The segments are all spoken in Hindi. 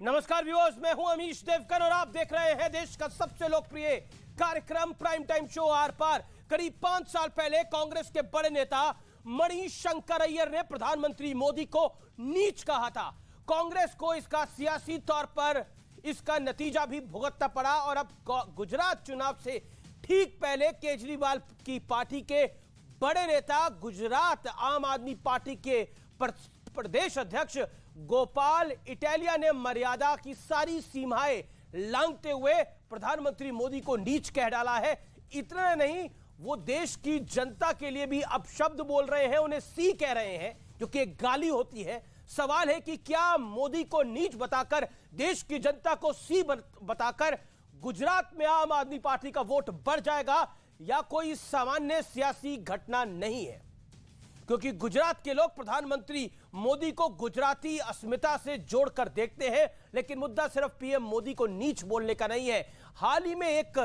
नमस्कार व्यूअर्स, मैं हूं अमीश देवकर और आप देख रहे हैं देश का सबसे लोकप्रिय कार्यक्रम प्राइम टाइम शो आर पार। करीब 5 साल पहले कांग्रेस के बड़े नेता मणिशंकर अय्यर ने प्रधानमंत्री मोदी को नीच कहा था। कांग्रेस को इसका सियासी तौर पर इसका नतीजा भी भुगतना पड़ा और अब गुजरात चुनाव से ठीक पहले केजरीवाल की पार्टी के बड़े नेता गुजरात आम आदमी पार्टी के प्रदेश अध्यक्ष गोपाल इटालिया ने मर्यादा की सारी सीमाएं लांघते हुए प्रधानमंत्री मोदी को नीच कह डाला है। इतना नहीं, वो देश की जनता के लिए भी अपशब्द बोल रहे हैं, उन्हें सी कह रहे हैं, क्योंकि एक गाली होती है। सवाल है कि क्या मोदी को नीच बताकर, देश की जनता को सी बताकर गुजरात में आम आदमी पार्टी का वोट बढ़ जाएगा या कोई सामान्य सियासी घटना नहीं है? क्योंकि गुजरात के लोग प्रधानमंत्री मोदी को गुजराती अस्मिता से जोड़कर देखते हैं, लेकिन मुद्दा सिर्फ पीएम मोदी को नीच बोलने का नहीं है। हाल ही में एक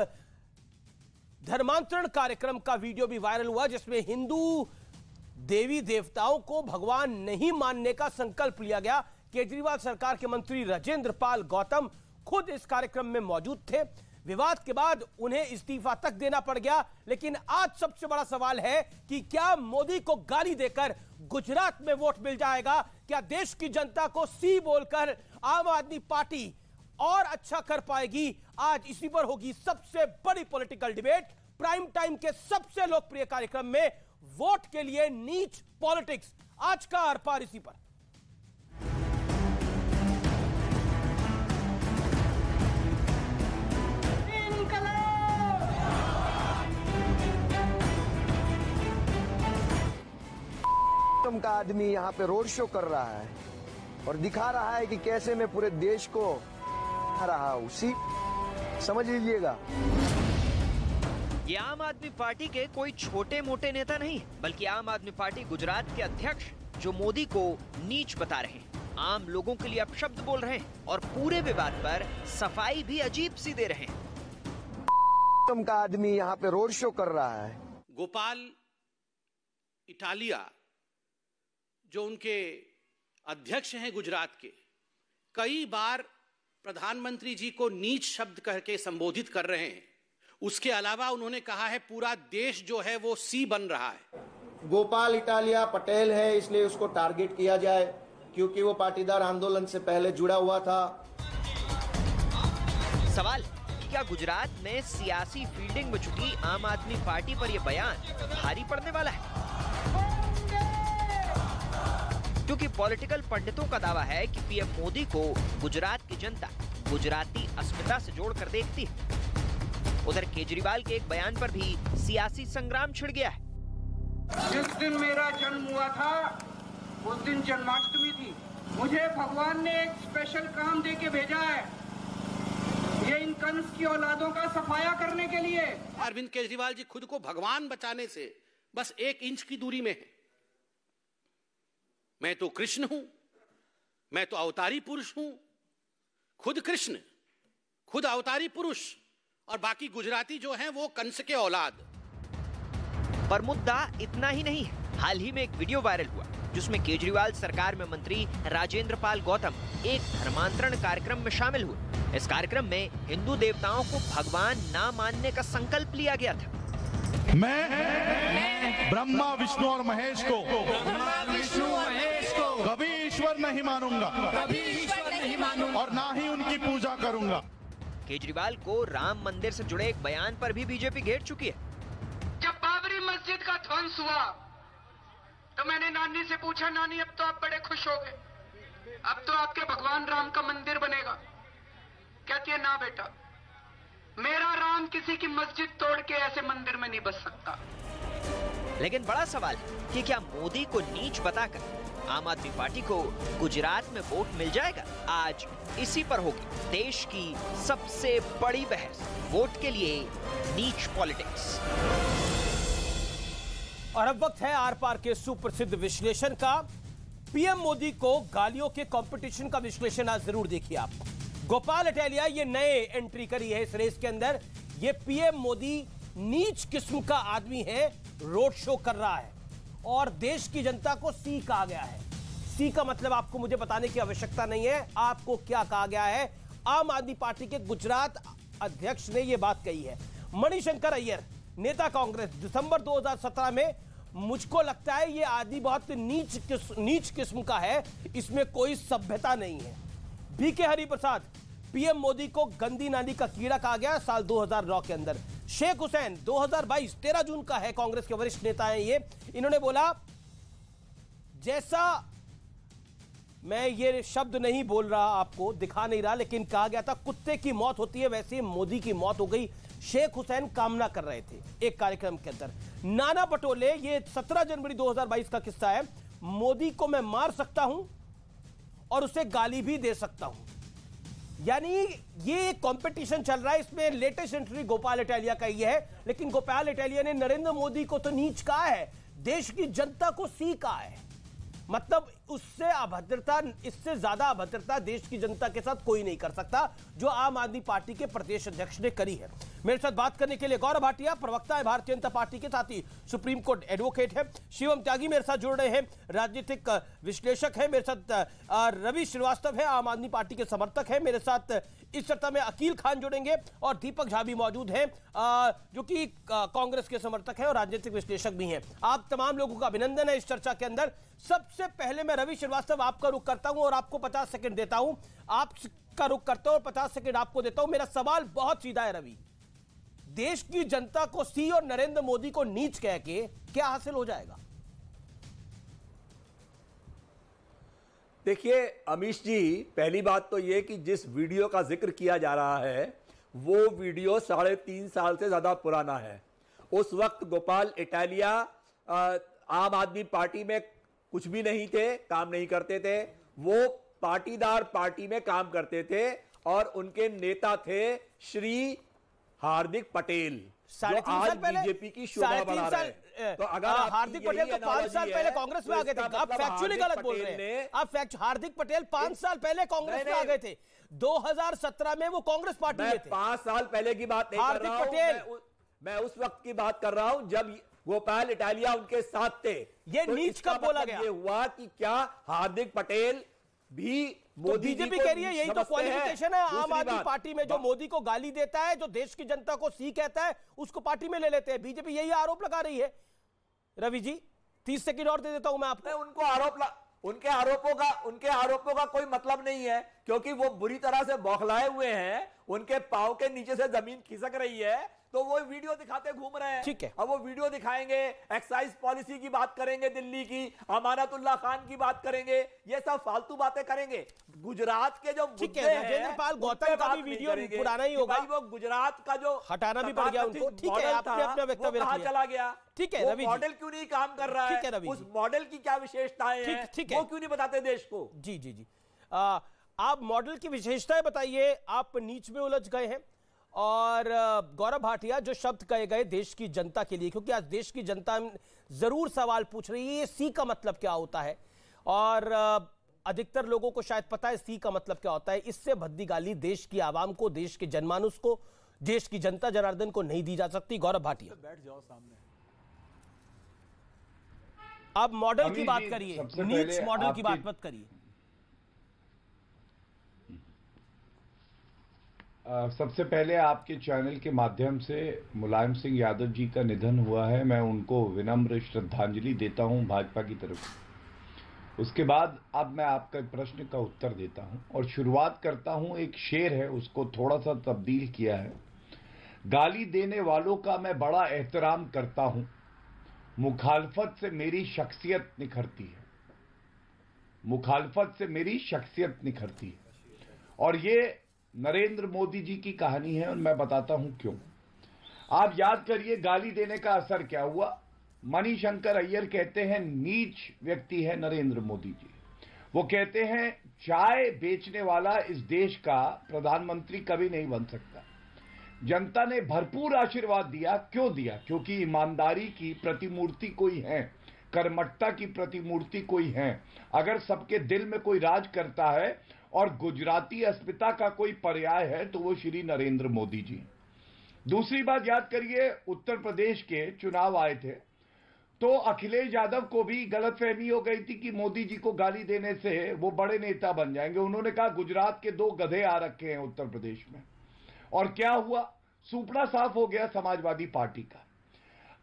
धर्मांतरण कार्यक्रम का वीडियो भी वायरल हुआ, जिसमें हिंदू देवी देवताओं को भगवान नहीं मानने का संकल्प लिया गया। केजरीवाल सरकार के मंत्री राजेंद्र पाल गौतम खुद इस कार्यक्रम में मौजूद थे। विवाद के बाद उन्हें इस्तीफा तक देना पड़ गया। लेकिन आज सबसे बड़ा सवाल है कि क्या मोदी को गाली देकर गुजरात में वोट मिल जाएगा? क्या देश की जनता को सी बोलकर आम आदमी पार्टी और अच्छा कर पाएगी? आज इसी पर होगी सबसे बड़ी पॉलिटिकल डिबेट प्राइम टाइम के सबसे लोकप्रिय कार्यक्रम में, वोट के लिए नीच पॉलिटिक्स। आज का आर पार इसी पर। का आदमी यहाँ पे रोड शो कर रहा है और दिखा रहा है कि कैसे मैं पूरे देश को रहा हूँ। समझ लीजिएगा, ये आम आदमी पार्टी के कोई छोटे मोटे नेता नहीं, बल्कि आम आदमी पार्टी गुजरात के अध्यक्ष जो मोदी को नीच बता रहे हैं, आम लोगों के लिए अपशब्द बोल रहे हैं और पूरे विवाद पर सफाई भी अजीब सी दे रहे हैं। का आदमी यहाँ पे रोड शो कर रहा है। गोपाल इटालिया जो उनके अध्यक्ष हैं गुजरात के, कई बार प्रधानमंत्री जी को नीच शब्द कह के संबोधित कर रहे हैं। उसके अलावा उन्होंने कहा है पूरा देश जो है वो सी बन रहा है। गोपाल इटालिया पटेल है, इसलिए उसको टारगेट किया जाए क्योंकि वो पाटीदार आंदोलन से पहले जुड़ा हुआ था। सवाल कि क्या गुजरात में सियासी फील्डिंग में जुटी आम आदमी पार्टी पर यह बयान भारी पड़ने वाला है? क्योंकि पॉलिटिकल पंडितों का दावा है कि पीएम मोदी को गुजरात की जनता गुजराती अस्मिता से जोड़कर देखती है। उधर केजरीवाल के एक बयान पर भी सियासी संग्राम छिड़ गया है। जिस दिन मेरा जन्म हुआ था उस दिन जन्माष्टमी थी। मुझे भगवान ने एक स्पेशल काम दे के भेजा है, ये इन कंस की औलादों का सफाया करने के लिए। अरविंद केजरीवाल जी खुद को भगवान बचाने से बस 1 इंच की दूरी में है। मैं तो कृष्ण हूं, मैं तो अवतारी पुरुष हूं, खुद कृष्ण, खुद अवतारी पुरुष, और बाकी गुजराती जो हैं वो कंस के औलाद। पर मुद्दा इतना ही नहीं है। हाल ही में एक वीडियो वायरल हुआ जिसमें केजरीवाल सरकार में मंत्री राजेंद्र पाल गौतम एक धर्मांतरण कार्यक्रम में शामिल हुए। इस कार्यक्रम में हिंदू देवताओं को भगवान ना मानने का संकल्प लिया गया था। मैं ब्रह्मा विष्णु और महेश को कभी ईश्वर नहीं मानूंगा, और ना ही उनकी पूजा करूंगा। केजरीवाल को राम मंदिर से जुड़े एक बयान पर भी बीजेपी घेर चुकी है। जब बाबरी मस्जिद का ध्वंस हुआ तो मैंने नानी से पूछा, नानी अब तो आप बड़े खुश हो गए, अब तो आपके भगवान राम का मंदिर बनेगा। कहती है, ना बेटा, मेरा राम किसी की मस्जिद तोड़ के ऐसे मंदिर में नहीं बस सकता। लेकिन बड़ा सवाल है कि क्या मोदी को नीच बताकर आम आदमी पार्टी को गुजरात में वोट मिल जाएगा? आज इसी पर होगी देश की सबसे बड़ी बहस, वोट के लिए नीच पॉलिटिक्स। और अब वक्त है आर पार के सुप्रसिद्ध विश्लेषण का। पीएम मोदी को गालियों के कंपटीशन का विश्लेषण आज जरूर देखिए आप। गोपाल इटालिया ये नए एंट्री करी है इस रेस के अंदर। ये पीएम मोदी नीच किस्म का आदमी है, रोड शो कर रहा है और देश की जनता को सी कहा गया है। सी का मतलब आपको मुझे बताने की आवश्यकता नहीं है। आपको क्या कहा गया है? आम आदमी पार्टी के गुजरात अध्यक्ष ने यह बात कही है। मणिशंकर अय्यर, नेता कांग्रेस, दिसंबर 2017 में, मुझको लगता है ये आदमी बहुत नीच किस्म का है, इसमें कोई सभ्यता नहीं है। बीके हरिप्रसाद, पीएम मोदी को गंदी नाली का कीड़ा कहा गया साल 2009 के अंदर। शेख हुसैन, 2022 13 जून का है, कांग्रेस के वरिष्ठ नेता हैं ये। इन्होंने बोला, जैसा, मैं ये शब्द नहीं बोल रहा, आपको दिखा नहीं रहा, लेकिन कहा गया था कुत्ते की मौत होती है वैसे मोदी की मौत हो गई। शेख हुसैन कामना कर रहे थे एक कार्यक्रम के अंदर। नाना पटोले, ये 17 जनवरी 2022 का किस्सा है, मोदी को मैं मार सकता हूं और उसे गाली भी दे सकता हूं। यानी ये कंपटीशन चल रहा है, इसमें लेटेस्ट एंट्री गोपाल इटालिया का ही है, लेकिन गोपाल इटालिया ने नरेंद्र मोदी को तो नीच कहा है, देश की जनता को सी कहा है। मतलब उससे अभद्रता, इससे ज्यादा अभद्रता देश की जनता के साथ कोई नहीं कर सकता, जो आम आदमी पार्टी के प्रदेश अध्यक्ष ने करी है। मेरे साथ बात करने के लिए गौरव भाटिया, प्रवक्ता है भारतीय जनता पार्टी के, साथ ही सुप्रीम कोर्ट एडवोकेट है। शिवम त्यागी मेरे साथ जुड़ रहे हैं, राजनीतिक विश्लेषक है। मेरे साथ रवि श्रीवास्तव है, आम आदमी पार्टी के समर्थक है। मेरे साथ इस चर्चा में अकील खान जुड़ेंगे और दीपक झा भी मौजूद हैं, जो कि कांग्रेस के समर्थक हैं और राजनीतिक विश्लेषक भी हैं। आप तमाम लोगों का अभिनंदन है इस चर्चा के अंदर। सबसे पहले मैं रवि श्रीवास्तव आपका रुख करता हूं और आपको 50 सेकंड देता हूं। आपका रुख करता हूं और 50 सेकंड आपको देता हूं। मेरा सवाल बहुत सीधा है रवि, देश की जनता को सी और नरेंद्र मोदी को नीच कह के क्या हासिल हो जाएगा? देखिए अमीश जी, पहली बात तो यह कि जिस वीडियो का जिक्र किया जा रहा है वो वीडियो 3.5 साल से ज्यादा पुराना है। उस वक्त गोपाल इटालिया आम आदमी पार्टी में कुछ भी नहीं थे, काम नहीं करते थे। वो पाटीदार पार्टी में काम करते थे और उनके नेता थे श्री हार्दिक पटेल, 3.5 साल पहले बीजेपी की शोभा बढ़ा रहे हैं। तो अगर हार्दिक पटेल तो 5 साल पहले कांग्रेस में आ गए थे। आप फैक्चुअली गलत बोल रहे हैं। आप हार्दिक पटेल 5 साल पहले कांग्रेस में आ गए थे। 2017 में वो कांग्रेस पार्टी में थे। 5 साल पहले की बात नहीं कर रहा हूं, पटेल मैं उस वक्त की बात कर रहा हूं जब गोपाल इटालिया उनके साथ थे। ये नीच कब बोला गया? ये हुआ कि क्या हार्दिक पटेल भी मोदी बीजेपी कह रही है यही तो क्वालिफिकेशन है आम आदमी पार्टी में, जो मोदी को गाली देता है, जो देश की जनता को सी कहता है, उसको पार्टी में ले लेते हैं। बीजेपी यही आरोप लगा रही है। रवि जी 30 सेकंड और दे देता हूं मैं आपको। उनके आरोपों का कोई मतलब नहीं है, क्योंकि वो बुरी तरह से बौखलाए हुए हैं। उनके पांव के नीचे से जमीन खिसक रही है, तो वो वीडियो दिखाते घूम रहे हैं। ठीक है, अब वो वीडियो दिखाएंगे, एक्साइज पॉलिसी की बात करेंगे, दिल्ली की अमानतुल्लाह खान की बात करेंगे, ये सब फालतू बातें करेंगे। गुजरात के जो मुद्दे हैं, राजेंद्र पाल गौतम का भी वीडियो पुराना ही होगा। वो गुजरात का जो हटाना भी पड़ गया उनको। ठीक है, आपने अपना वक्तव्य रख लिया। चला गया। ठीक है रवि, मॉडल क्यों नहीं काम कर रहा है? उस मॉडल की क्या विशेषताएं हैं, वो क्यों नहीं बताते देश को? जी जी जी, आप मॉडल की विशेषताएं बताइए। आप नीच में उलझ गए हैं। और गौरव भाटिया, जो शब्द कहे गए देश की जनता के लिए, क्योंकि आज देश की जनता जरूर सवाल पूछ रही है ये सी का मतलब क्या होता है, और अधिकतर लोगों को शायद पता है सी का मतलब क्या होता है। इससे भद्दी गाली देश की आवाम को, देश के जनमानुस को, देश की जनता जनार्दन को नहीं दी जा सकती। गौरव भाटिया, बैठ जाओ सामने। आप मॉडल की बात करिए, नीच मॉडल की बात मत करिए। सबसे पहले आपके चैनल के माध्यम से मुलायम सिंह यादव जी का निधन हुआ है, मैं उनको विनम्र श्रद्धांजलि देता हूं भाजपा की तरफ से। उसके बाद अब मैं आपका प्रश्न का उत्तर देता हूं और शुरुआत करता हूं। एक शेर है, उसको थोड़ा सा तब्दील किया है। गाली देने वालों का मैं बड़ा एहतराम करता हूं, मुखालफत से मेरी शख्सियत निखरती है। मुखालफत से मेरी शख्सियत निखरती है। और ये नरेंद्र मोदी जी की कहानी है और मैं बताता हूं क्यों। आप याद करिए गाली देने का असर क्या हुआ। मणिशंकर अय्यर कहते हैं नीच व्यक्ति है नरेंद्र मोदी जी। वो कहते हैं चाय बेचने वाला इस देश का प्रधानमंत्री कभी नहीं बन सकता। जनता ने भरपूर आशीर्वाद दिया। क्यों दिया? क्योंकि ईमानदारी की प्रतिमूर्ति कोई है, कर्मठता की प्रतिमूर्ति कोई है। अगर सबके दिल में कोई राज करता है और गुजराती अस्मिता का कोई पर्याय है तो वो श्री नरेंद्र मोदी जी। दूसरी बात याद करिए, उत्तर प्रदेश के चुनाव आए थे तो अखिलेश यादव को भी गलतफहमी हो गई थी कि मोदी जी को गाली देने से वो बड़े नेता बन जाएंगे। उन्होंने कहा गुजरात के 2 गधे आ रखे हैं उत्तर प्रदेश में, और क्या हुआ, सुपड़ा साफ हो गया समाजवादी पार्टी का।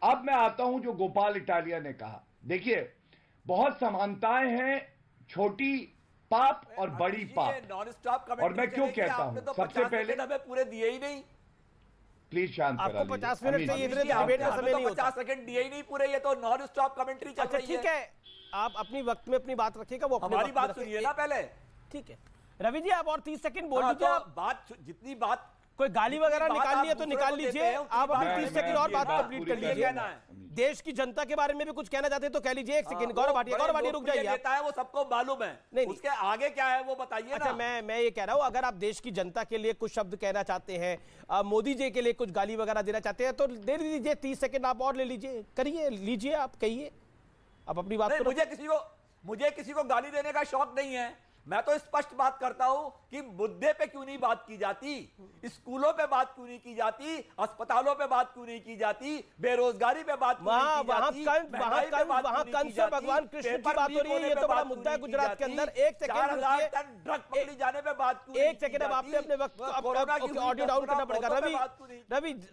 अब मैं आता हूं जो गोपाल इटालिया ने कहा। देखिए, बहुत समानताएं हैं, छोटी पाप और बड़ी पाप। नॉन स्टॉप और मैं क्यों कहता हूं, सबसे पहले हमें पूरे दिए ही नहीं। प्लीज शांत करा आपको 50 मिनट चाहिए, इतने डिबेट का समय नहीं होता। 50 सेकंड दिए ही नहीं पूरे, ये तो नॉन स्टॉप कमेंट्री चल रही है। ठीक है, आप अपनी वक्त में अपनी बात रखिएगा, वो हमारी बात सुनिए ना पहले। ठीक है रवि जी, आप और 30 सेकंड बोल दीजिए। तो बात जितनी बात कोई गाली वगैरह निकालनी है तो निकाल लीजिए, आप अपनी 30 सेकंड और बात कंप्लीट कर लीजिए। देश की जनता के बारे में भी कुछ कहना चाहते हैं तो कह लीजिए। 1 सेकंड, गौरव भाटिया रुक जाइए। नेता है वो सबको मालूम है, नहीं उसके आगे क्या है वो बताइए। अच्छा, मैं ये कह रहा हूं, अगर आप देश की जनता के लिए कुछ शब्द कहना चाहते हैं, मोदी जी के लिए कुछ गाली वगैरह देना चाहते हैं तो दे दीजिए। 30 सेकंड आप और ले लीजिए, करिए, लीजिए, आप कहिए, आप अपनी बात। मुझे किसी को गाली देने का शौक नहीं है। मैं तो स्पष्ट बात करता हूं कि मुद्दे पे क्यों नहीं बात की जाती, स्कूलों पे बात क्यों नहीं की जाती, अस्पतालों पे बात क्यों नहीं की जाती, बेरोजगारी पे बात क्यों नहीं की जाती, वहां कंस और भगवान कृष्ण की बात हो रही है। ये तो बड़ा मुद्दा है गुजरात के अंदर। 1 सेकंड, 4000 टन ड्रग पकड़ी जाने पे बात क्यों नहीं की जाती। 1 सेकंड, अब आपने अपने वक्त ऑडियो डाउन करना पड़ेगा।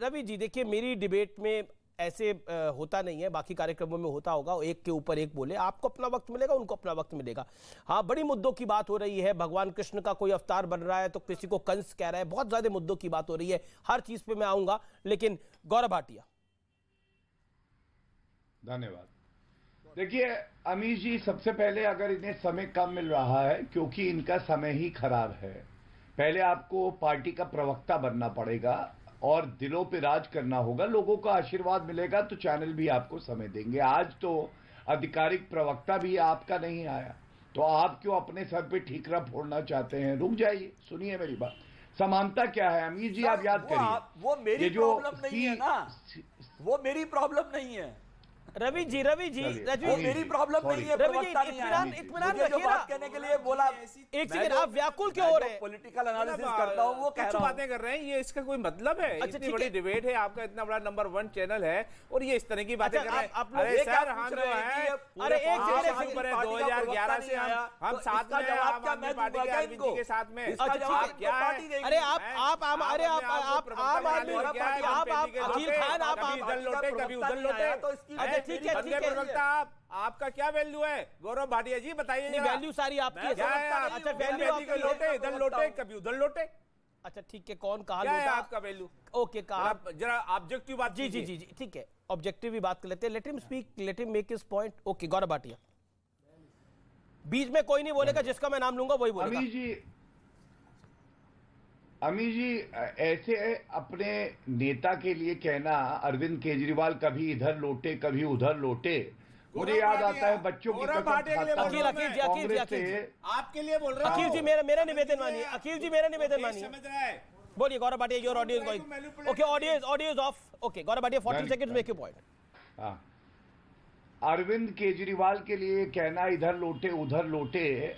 रवि जी, देखिए, मेरी डिबेट में ऐसे होता नहीं है, बाकी कार्यक्रमों में होता होगा, एक के ऊपर एक बोले। आपको अपना वक्त मिलेगा, उनको अपना वक्त मिलेगा। हाँ, बड़ी मुद्दों की बात हो रही है, भगवान कृष्ण का कोई अवतार बन रहा है तो किसी को कंस कह रहा है, बहुत ज्यादा मुद्दों की बात हो रही है। हर चीज पे मैं आऊंगा, लेकिन गौरव भाटिया। धन्यवाद। देखिए अमीश जी, सबसे पहले अगर इन्हें समय कम मिल रहा है क्योंकि इनका समय ही खराब है, पहले आपको पार्टी का प्रवक्ता बनना पड़ेगा और दिलों पे राज करना होगा। लोगों का आशीर्वाद मिलेगा तो चैनल भी आपको समय देंगे। आज तो आधिकारिक प्रवक्ता भी आपका नहीं आया, तो आप क्यों अपने सर पे ठीकरा फोड़ना चाहते हैं? रुक जाइए, सुनिए मेरी बात। समानता क्या है अमीर जी, आप याद करिए। वो मेरी प्रॉब्लम नहीं है ना, वो मेरी प्रॉब्लम नहीं है। रवि जी मेरी प्रॉब्लम नहीं है। इत्मीनान जो बात कहने के लिए बोला, एक सेकंड, आप व्याकुल क्यों हो रहे हैं? पॉलिटिकल एनालिसिस करता हूं, वो कह रहा हूं। बातें कर रहे हैं, ये इसका कोई मतलब है? इतनी बड़ी डिबेट है, आपका इतना बड़ा नंबर 1 चैनल है और ये इस तरह की बातें कर रहे हैं। अरे सर, हम जो है, अरे 2011 से हम साथ में आम आदमी पार्टी के अरविंद जी के साथ में। क्या है? अरे आप आम आदमी, आप अखिल खान, आप इधर लौटे कभी उधर लौटे। ठीक है, प्रवक्ता आपका क्या वैल्यू है? गौरव भाटिया जी बताइए। वैल्यू सारी आपकी है। अच्छा, वैल्यू लौटे, इधर लौटे कभी उधर लौटे। अच्छा ठीक है, कौन कहा क्या है आपका वैल्यू? ओके, कहा जरा ऑब्जेक्टिव बात। जी, ठीक है, ऑब्जेक्टिव ही बात कर लेते हैं। Let him speak, let him make his point. Okay, Gaurav Bhatia, बीच में कोई नहीं बोलेगा, जिसका मैं नाम लूंगा वही बोलेगा। अमीर जी, ऐसे अपने नेता के लिए कहना, अरविंद केजरीवाल कभी इधर लौटे कभी उधर लौटे, मुझे याद आता है बच्चों की कसम आपके लिए बोल रहा हूं। अखिल जी मेरा निवेदन मानिए, अखिल जी मेरा निवेदन मानिए, बोलिए। Gaurav Bhatia, your audio is going. Okay, audio is off. Okay, Gaurav Bhatia, 40 seconds, make your point. हाँ, अरविंद केजरीवाल के लिए कहना इधर लौटे उधर लौटे,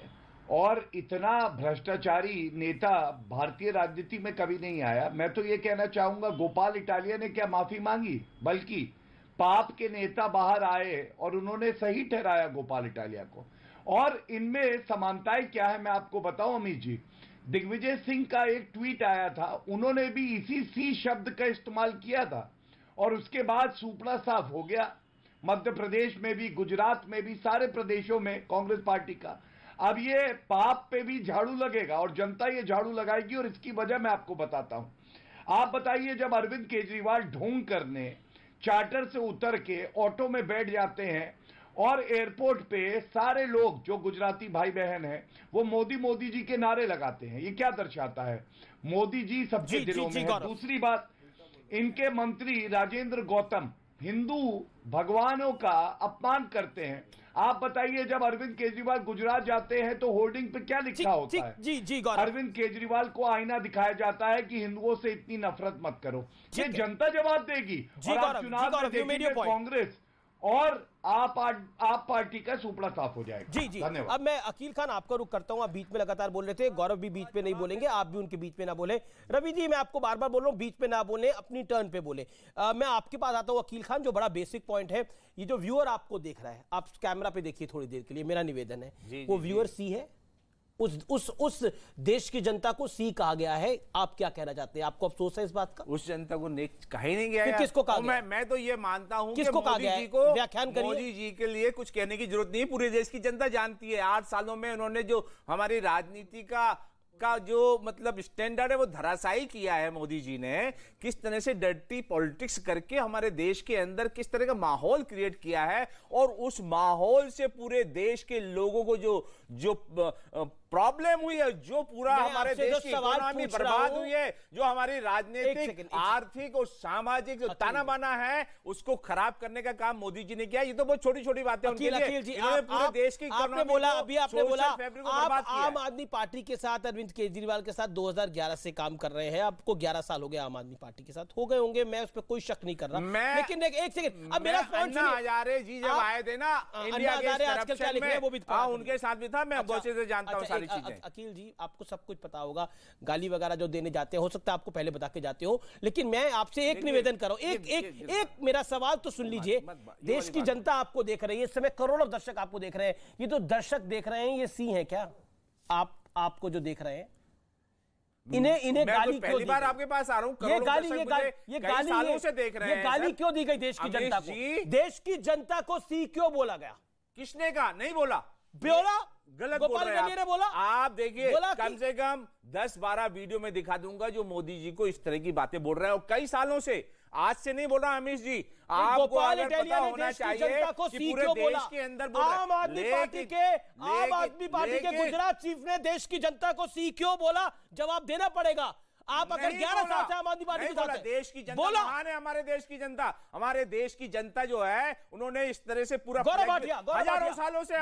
और इतना भ्रष्टाचारी नेता भारतीय राजनीति में कभी नहीं आया। मैं तो ये कहना चाहूंगा, गोपाल इटालिया ने क्या माफी मांगी, बल्कि पाप के नेता बाहर आए और उन्होंने सही ठहराया गोपाल इटालिया को। और इनमें समानताएं क्या है मैं आपको बताऊं अमित जी। दिग्विजय सिंह का एक ट्वीट आया था, उन्होंने भी इसी सी शब्द का इस्तेमाल किया था और उसके बाद सुपड़ा साफ हो गया। मध्य प्रदेश में भी, गुजरात में भी, सारे प्रदेशों में कांग्रेस पार्टी का। अब ये पाप पे भी झाड़ू लगेगा और जनता ये झाड़ू लगाएगी, और इसकी वजह मैं आपको बताता हूं। आप बताइए, जब अरविंद केजरीवाल ढोंग करने चार्टर से उतर के ऑटो में बैठ जाते हैं और एयरपोर्ट पे सारे लोग जो गुजराती भाई बहन हैं वो मोदी जी के नारे लगाते हैं, ये क्या दर्शाता है? मोदी जी सबके दिलों में है। दूसरी बात, इनके मंत्री राजेंद्र गौतम हिंदू भगवानों का अपमान करते हैं। आप बताइए, जब अरविंद केजरीवाल गुजरात जाते हैं तो होर्डिंग पे क्या लिखा होता है? जी, अरविंद केजरीवाल को आईना दिखाया जाता है कि हिंदुओं से इतनी नफरत मत करो। ये जनता जवाब देगी। और आप चुनाव में देखेंगे कांग्रेस और आप पार्टी का सुपड़ा साफ हो जाएगा। जी जी, धन्यवाद। अब मैं अकील खान आपका रुख करता हूं, आप बीच में लगातार बोल रहे थे, गौरव भी बीच पे नहीं बोलेंगे, आप भी उनके बीच में ना बोले। रवि जी मैं आपको बार बार बोल रहा हूं, बीच में ना बोले, अपनी टर्न पे बोले। मैं आपके पास आता हूं अकील खान, जो बड़ा बेसिक पॉइंट है, ये जो व्यूअर आपको देख रहा है, आप कैमरा पे देखिए थोड़ी देर के लिए, मेरा निवेदन है, वो व्यूअर सी है, उस देश की जनता को सी कहा गया है। आप क्या कहना चाहते हैं, आपको अफसोस है इस बात का? उस जनता को कहा ही नहीं गया। किसको कहा गया? मैं तो ये मानता हूं किसको कि कहा गया? मोदी जी को, व्याख्यान करिए। मोदी जी के लिए कुछ कहने की जरूरत नहीं, पूरे देश की जनता जानती है। 8 सालों में उन्होंने जो हमारी राजनीति का जो मतलब स्टैंडर्ड है वो धराशायी किया है। मोदी जी ने किस तरह से डर्टी पॉलिटिक्स करके हमारे देश के अंदर किस तरह का माहौल क्रिएट किया है, और उस माहौल से पूरे देश के लोगों को जो प्रॉब्लम हुई है, जो पूरा हमारे देश की इकोनॉमी बर्बाद हुई है, जो हमारी राजनीतिक, आर्थिक और सामाजिक जो ताना बाना है, उसको खराब करने का काम मोदी जी ने किया। ये तो बहुत छोटी छोटी बातें उनके लिए। इन्होंने पूरे देश की आपने बोला, अभी आपने बोला आप आम आदमी पार्टी के साथ, अरविंद केजरीवाल के साथ 2011 से काम कर रहे हैं, आपको 11 साल हो गए आम आदमी पार्टी के साथ, हो गए होंगे, मैं उस पर कोई शक नहीं कर रहा। लेकिन एक सेकंड, अब मेरा अन्ना हजारे जी जब आए थे ना इंडिया के आजकल क्या लिख रहे हैं वो भी उनके साथ भी था, मैं बहुत से जानता हूं सारी चीजें। अकील जी आपको सब कुछ पता होगा, गाली वगैरह जो देने जाते हैं, हो सकता है आपको पहले बता के जाते हो, लेकिन मैं आपसे एक निवेदन कर रहा हूं, एक मेरा सवाल तो सुन लीजिए। देश की जनता आपको देख रही है इस समय, करोड़ों दर्शक आपको देख रहे हैं, ये तो दर्शक देख रहे हैं, ये सी है क्या? आपको जो देख रहे हैं, इन्हें गाली पहली बार आपके पास आ रहा हूं, ये गाली सालों से देख रहे हैं। ये गाली क्यों दी गई देश की जनता को? देश की जनता को सी क्यों बोला गया? किसने कहा? नहीं बोला, गलत बोल रहे हैं आप। बोला आप देखिए, कम से कम 10-12 वीडियो में दिखा दूंगा जो मोदी जी को इस तरह की बातें बोल रहे हैं, और कई सालों से, आज से नहीं बोल रहा अमित जी। आपको गोपाल इटालिया ने देश की जनता को सी क्यों बोला? के अंदर आम आदमी पार्टी के गुजरात चीफ ने देश की जनता को सी क्यों बोला? जवाब देना पड़ेगा। आप अगर 11 साल से आम आदमी पार्टी के साथ देश की जनता महान है, हमारे देश की जनता, हमारे देश की जनता जो है, उन्होंने इस तरह से पूरा हजारों सालों से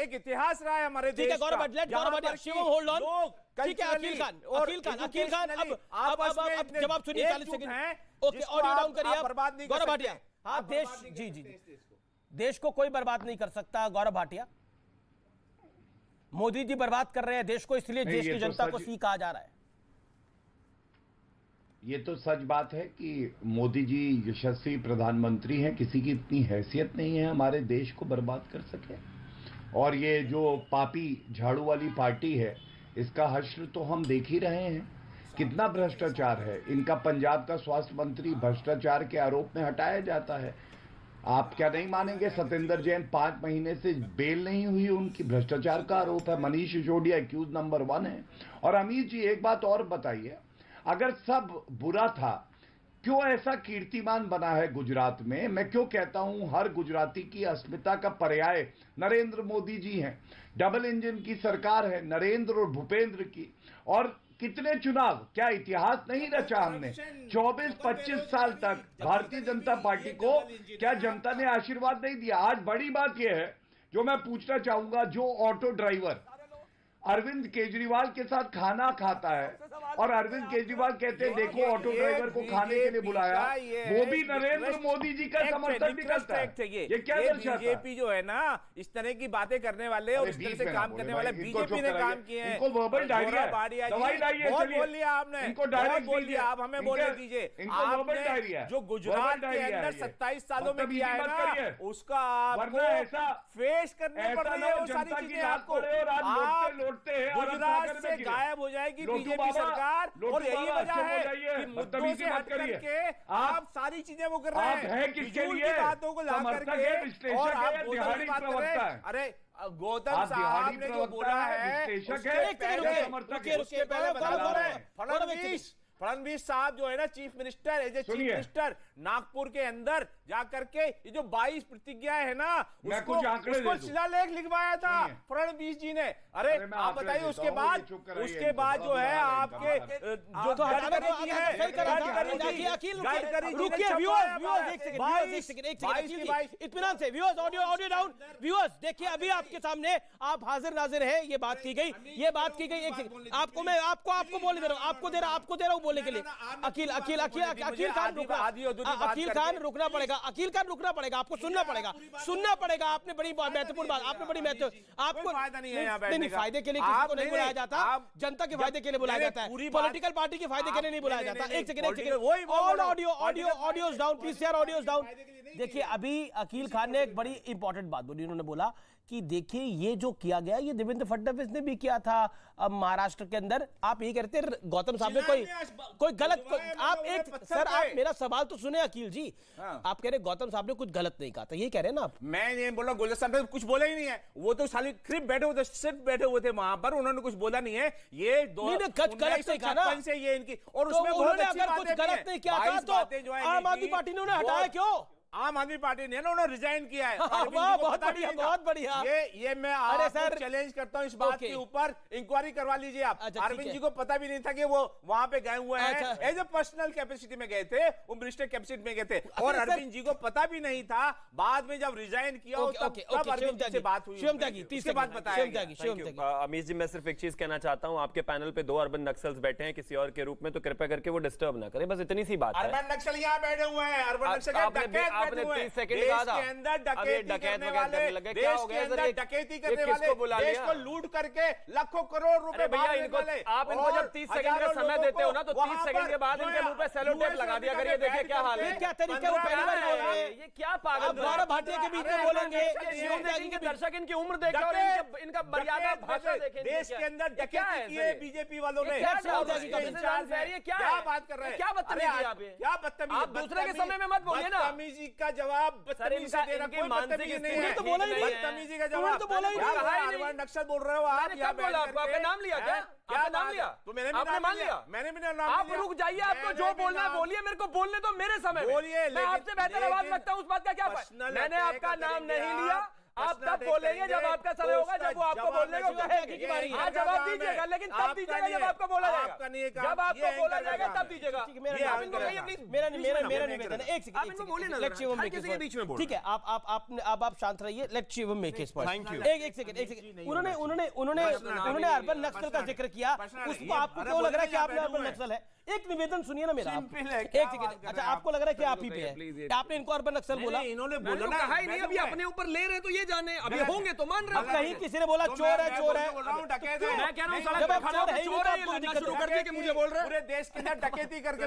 एक इतिहास रहा है हमारे देश का। शिवम होल्ड ऑन, ठीक है अकील खान, अब जवाब सुनिए 40 सेकंड। ओके, ऑडियो डाउन करिए आप। गौरव भाटिया, आप देश को कोई बर्बाद नहीं कर सकता। गौरव भाटिया, मोदी जी बर्बाद कर रहे हैं देश को, इसलिए देश की जनता को सी कहा जा रहा है। ये तो सच बात है कि मोदी जी यशस्वी प्रधानमंत्री हैं, किसी की इतनी हैसियत नहीं है हमारे देश को बर्बाद कर सके। और ये जो पापी झाड़ू वाली पार्टी है, इसका हश्र तो हम देख ही रहे हैं, कितना भ्रष्टाचार है। इनका पंजाब का स्वास्थ्य मंत्री भ्रष्टाचार के आरोप में हटाया जाता है। आप क्या नहीं मानेंगे, सत्येंद्र जैन 5 महीने से बेल नहीं हुई, उनकी भ्रष्टाचार का आरोप है। मनीष सिसोदिया एक्यूज नंबर 1 है। और अमित जी एक बात और बताइए, अगर सब बुरा था, क्यों ऐसा कीर्तिमान बना है गुजरात में? मैं क्यों कहता हूं हर गुजराती की अस्मिता का पर्याय नरेंद्र मोदी जी हैं। डबल इंजन की सरकार है नरेंद्र और भूपेंद्र की। और कितने चुनाव, क्या इतिहास नहीं रचा हमने? 24-25 साल तक भारतीय जनता पार्टी को क्या जनता ने आशीर्वाद नहीं दिया? आज बड़ी बात यह है जो मैं पूछना चाहूंगा, जो ऑटो ड्राइवर अरविंद केजरीवाल के साथ खाना खाता है और अरविंद केजरीवाल कहते हैं देखो ऑटो ड्राइवर को खाने के लिए बुलाया, वो भी नरेंद्र मोदी जी का समर्थन भी करता है। ये क्या दर्शाता है? बीजेपी जो है ना, इस तरह की बातें करने वाले और इस तरह से काम करने वाले बीजेपी ने काम किए हैं। इनको वर्बल डायरिया, दवाई लाइए, बहुत बोल लिया आपने, इनको डायरेक्ट बोल दिया, आप हमें बोलने दीजिए। आपने जो गुजरात के अंदर 27 सालों में किया है ना, उसका आपको फेस करने पड़ रही है वो सारी चीजें। आपको गुजरात से गायब हो जाएगी बीजेपी सरकार, और यही वजह है कि मुद्दों से हट करके आप सारी चीजें वो कर रहे हैं, फिजूल की बातों को ला करके। और आप गौतम बात कर रहे हैं, अरे गौतम साहब ने जो बोला है, उसके पहले फडणवीस साहब जो है ना chief minister, as a chief minister Nagpur के अंदर जाकर के ये जो 22 प्रतिज्ञाएं है ना, उसको शिलालेख लिखवाया था फडणवीस जी ने। अरे आप बताइए, उसके बाद जो है आपके जो इत्मीनान से व्यूअर्स, ऑडियो डाउन। व्यूअर्स देखिए, अभी आपके सामने आप हाजिर नाजिर हैं, ये बात की गई। एक सेकंड, आपको बोलने दे रहा हूं, आपको दे रहा हूं बोलने के लिए। अकील खान रुकना पड़ेगा, अकील खान रुकना पड़ेगा, आपको सुनना पड़ेगा। आपने बड़ी महत्वपूर्ण बात, आपने बड़ी आपको नहीं फायदे के लिए किसी को नहीं बुलाया जाता, जनता के फायदे के लिए बुलाया जाता है, पॉलिटिकल पार्टी के फायदे के लिए नहीं बुलाया जाता। एक सेकंड, ऑडियोज डाउन प्लीज यार, ऑडियोज डाउन। देखिए अभी अकील खान ने एक बड़ी इंपॉर्टेंट बात बोली, उन्होंने बोला कि देखिए ये जो किया गया ये देवेंद्र फडणवीस ने भी किया था अब महाराष्ट्र के अंदर। आप ये कहते हैं गौतम साहब ने कोई गलत आप एक सर आप मेरा सवाल तो सुने अकील जी, आप कह रहे गौतम साहब ने कुछ गलत नहीं कहा था, ये कह रहे हैं ना आप? मैं ये बोल रहा हूं गुलजार साहब ने कुछ बोला ही नहीं है, वो तो साली सिर्फ बैठे हुए थे वहां पर, उन्होंने कुछ बोला नहीं है। ये गलत से ये इनकी, और उसमें अगर कुछ गलत नहीं किया था तो आम आदमी पार्टी ने उन्हें हटाया क्यों? आम आदमी पार्टी ने ना उन्होंने रिजाइन किया है। बहुत बढ़िया, बहुत बढ़िया। ये मैं आपको चैलेंज करता हूं इस बात के ऊपर, इंक्वायरी करवा लीजिए आप। अरविंद जी को पता भी नहीं था कि वो वहां पे गए हुए हैं, एज ए पर्सनल कैपेसिटी में गए थे, वो मिनिस्टर कैपेसिटी में गए थे, और अरविंद जी को पता भी नहीं था। बाद में जब रिजाइन किया तब अरविंद जी से बात हुई, उसके बाद बताया। अमीश जी मैं सिर्फ एक चीज कहना चाहता हूँ, आपके पैनल पे 2 अर्बन नक्सल्स बैठे हैं किसी और के रूप में, तो कृपया करके वो डिस्टर्ब ना करें, बस इतनी सी बात है। अर्बन नक्सल यहाँ बैठे हुए हैं, अर्बन नक्सल आपने 30 सेकंड कहा था, डकैत करने लगे, क्या हो गया सर? डकैती करने वाले, देश को लूट करके लाखों करोड़ रुपए भैया आप इनको जब 30 सेकंड का समय देते हो ना, तो 30 सेकंड के बाद इनके मुंह पे सेलो टेप लगा दिया करिए। देखिए क्या हाल है, क्या तरीका है, ये क्या पागल गौरव भाटिया के बीच में बोलेंगे, दर्शक इनकी उम्र देखे और इनका मर्यादा भाषा देखें। देश के अंदर डकैती की है बीजेपी वालों ने, क्या बात कर रहे हैं, क्या बदतमीजी आप, क्या बदतमीजी, आप दूसरे के समय में मत बोलिए ना। बदतमीजी का जवाब बदतमीजी से देना कोई बदतमीजी नहीं है, तो बोला ही नहीं, बदतमीजी का जवाब तो बोला ही नहीं। नक्सल बोल रहे हो आप, क्या बोला? आपका नाम लिया क्या? क्या नाम लिया? तो मैंने आपने मान लिया, मैंने भी नाम। आप रुक जाइए, आपको जो बोलना है बोलिए, मेरे को बोलने तो मेरे समय बोलिए। मैं आपसे बेहतर आवाज रखता हूँ, उस बात का क्या? मैंने आपका नाम नहीं लिया, आप तब बोलेंगे जब आपका समय होगा, जब वो आपको बोलने को कहेंगे। आज जवाब दीजिएगा, लेकिन तब दीजिएगा जब आपको बोला जाएगा, जब आपको बोला जाएगा तब दीजिएगा। आप इनको कहिए प्लीज, मेरा निवेदन है, एक सेकंड, आप इनको बोलिए ना, किसी के बीच में बोल। ठीक है, आप शांत रहिए, let's Shivam make his point. Thank you. एक सेकंड, उन्होंने अर्बन नक्सल का जिक्र किया, उसको आपको क्यों लग रहा है कि आपने अर्बन नक्सल है? एक निवेदन सुनिए ना मेरा, एक सेकंड। अच्छा आपको लग रहा है कि आप ही पे है, आपने इनको अर्बन नक्सल बोला, इन्होंने बोला ना, कहा ही नहीं, अभी अपने ऊपर ले रहे तो ये जाने, अभी होंगे तो मान रहे। कहीं किसी ने बोला चोर है, चोर है, मैं कह रहा हूं सड़क पे खड़ा है, चोर है, ये लड़ना शुरू कर दिया कि मुझे बोल रहे हैं पूरे देश के अंदर डकैती करके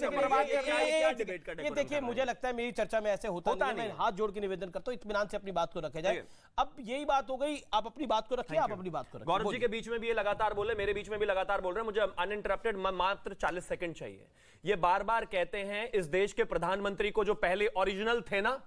बर्बाद कर रहे हैं। ये देखिए मुझे लगता है मेरी चर्चा में ऐसे होता नहीं, मैं हाथ जोड़ के निवेदन करता हूं इत्मीनान से अपनी बात को रखा जाए। अब यही बात हो गई, आप अपनी बात को रखिए, आप अपनी बात को रखिए। गौरव जी के बीच में भी ये लगातार बोले, मेरे बीच में भी लगातार बोल रहे हैं, मुझे अनइंटरप्टेड मात्र 40 सेकंड चाहिए। ये बार बार कहते हैं इस देश के प्रधानमंत्री को, जो पहले ओरिजिनल थे ना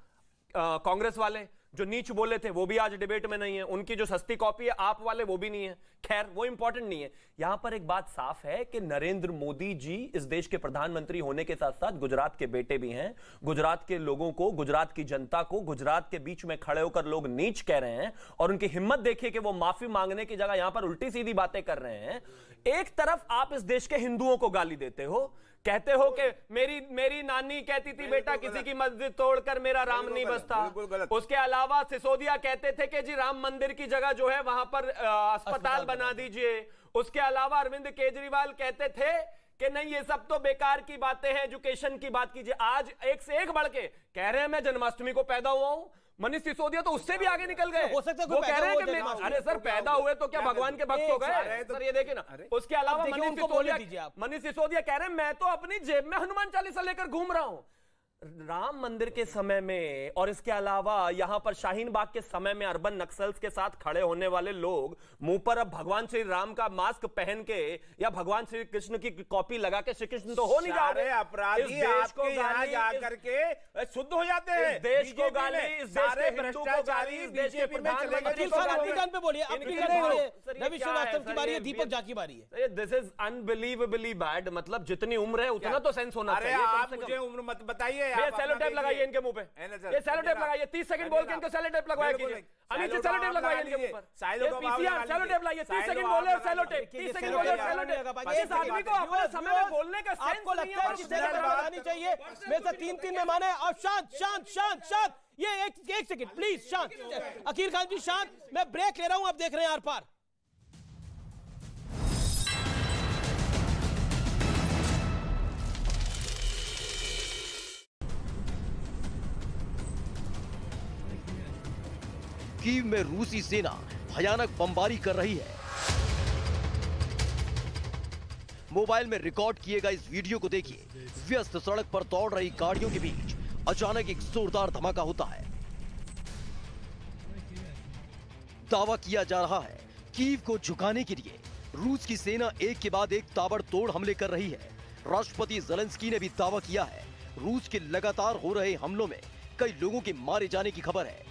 कांग्रेस वाले, जो नीच बोले थे, वो भी आज डिबेट में नहीं है, उनकी जो सस्ती कॉपी है आप वाले, वो भी नहीं है। खैर वो इंपॉर्टेंट नहीं है। यहां पर एक बात साफ है कि नरेंद्र मोदी जी इस देश के प्रधानमंत्री होने के साथ साथ गुजरात के बेटे भी हैं। गुजरात के लोगों को, गुजरात की जनता को, गुजरात के बीच में खड़े होकर लोग नीच कह रहे हैं, और उनकी हिम्मत देखिए कि वो माफी मांगने की जगह यहां पर उल्टी सीधी बातें कर रहे हैं। एक तरफ आप इस देश के हिंदुओं को गाली देते हो, कहते हो कि मेरी नानी कहती थी बेटा किसी की मस्जिद तोड़कर मेरा राम नहीं बसता। उसके अलावा सिसोदिया कहते थे कि जी राम मंदिर की जगह जो है वहां पर अस्पताल बना दीजिए। उसके अलावा अरविंद केजरीवाल कहते थे कि नहीं ये सब तो बेकार की बातें हैं, एजुकेशन की बात कीजिए। आज एक से एक बढ़ के कह रहे हैं मैं जन्माष्टमी को पैदा हुआ हूं। मनीष सिसोदिया तो उससे भी आगे निकल गए, हो सकता है वो कह रहे हैं कि अरे सर पैदा हुए तो क्या भगवान के भक्त हो गए? सर ये देखिए ना। उसके अलावा मनीष सिसोदिया कह रहे हैं मैं तो अपनी जेब में हनुमान चालीसा लेकर घूम रहा हूं। राम मंदिर के समय में और इसके अलावा यहां पर शाहीन बाग के समय में अर्बन नक्सल्स के साथ खड़े होने वाले लोग मुंह पर अब भगवान श्री राम का मास्क पहन के या भगवान श्री कृष्ण की कॉपी लगा के श्री कृष्ण तो हो नहीं जा रहे। अपराधी आपके यहाँ जाकर के शुद्ध हो जाते हैं। देश को गाली, इस देश के हिंदू को गाली, इस देश के प्रधानमंत्री को गाली। रवि श्रीवास्तव की बारी है, दीपक झा की बारी है। This is unbelievably bad. मतलब जितनी उम्र है उतना तो सेंस होना चाहिए। आप मुझे उम्र मत बताइए। ये सेलो टेप लगाइए इनके मुंह पे, ये सेलो टेप लगाइए। 30 सेकंड बोल के इनको सेलो टेप लगवाया कीजिए। अनिल जी सेलो टेप लगाइए इनके मुंह पर। ये पीसीआर सेलो टेप लगाइए। 30 सेकंड बोले और सेलो टेप, 30 सेकंड बोले और सेलो टेप। इस आदमी को अपने समय में बोलने का सेंस आपको लगता है कि बतानी चाहिए। मेरे साथ 3 मेहमान हैं। और शांत शांत शांत शांत, ये एक सेकंड प्लीज शांत। अकील खान जी शांत, मैं ब्रेक ले रहा हूं, आप देख रहे हैं आर पार। कीव में रूसी सेना भयानक बमबारी कर रही है। मोबाइल में रिकॉर्ड किए गए इस वीडियो को देखिए। व्यस्त सड़क पर दौड़ रही गाड़ियों के बीच अचानक एक जोरदार धमाका होता है। दावा किया जा रहा है कीव को झुकाने के लिए रूस की सेना एक के बाद एक ताबड़तोड़ हमले कर रही है। राष्ट्रपति ज़ेलेंस्की ने भी दावा किया है रूस के लगातार हो रहे हमलों में कई लोगों के मारे जाने की खबर है।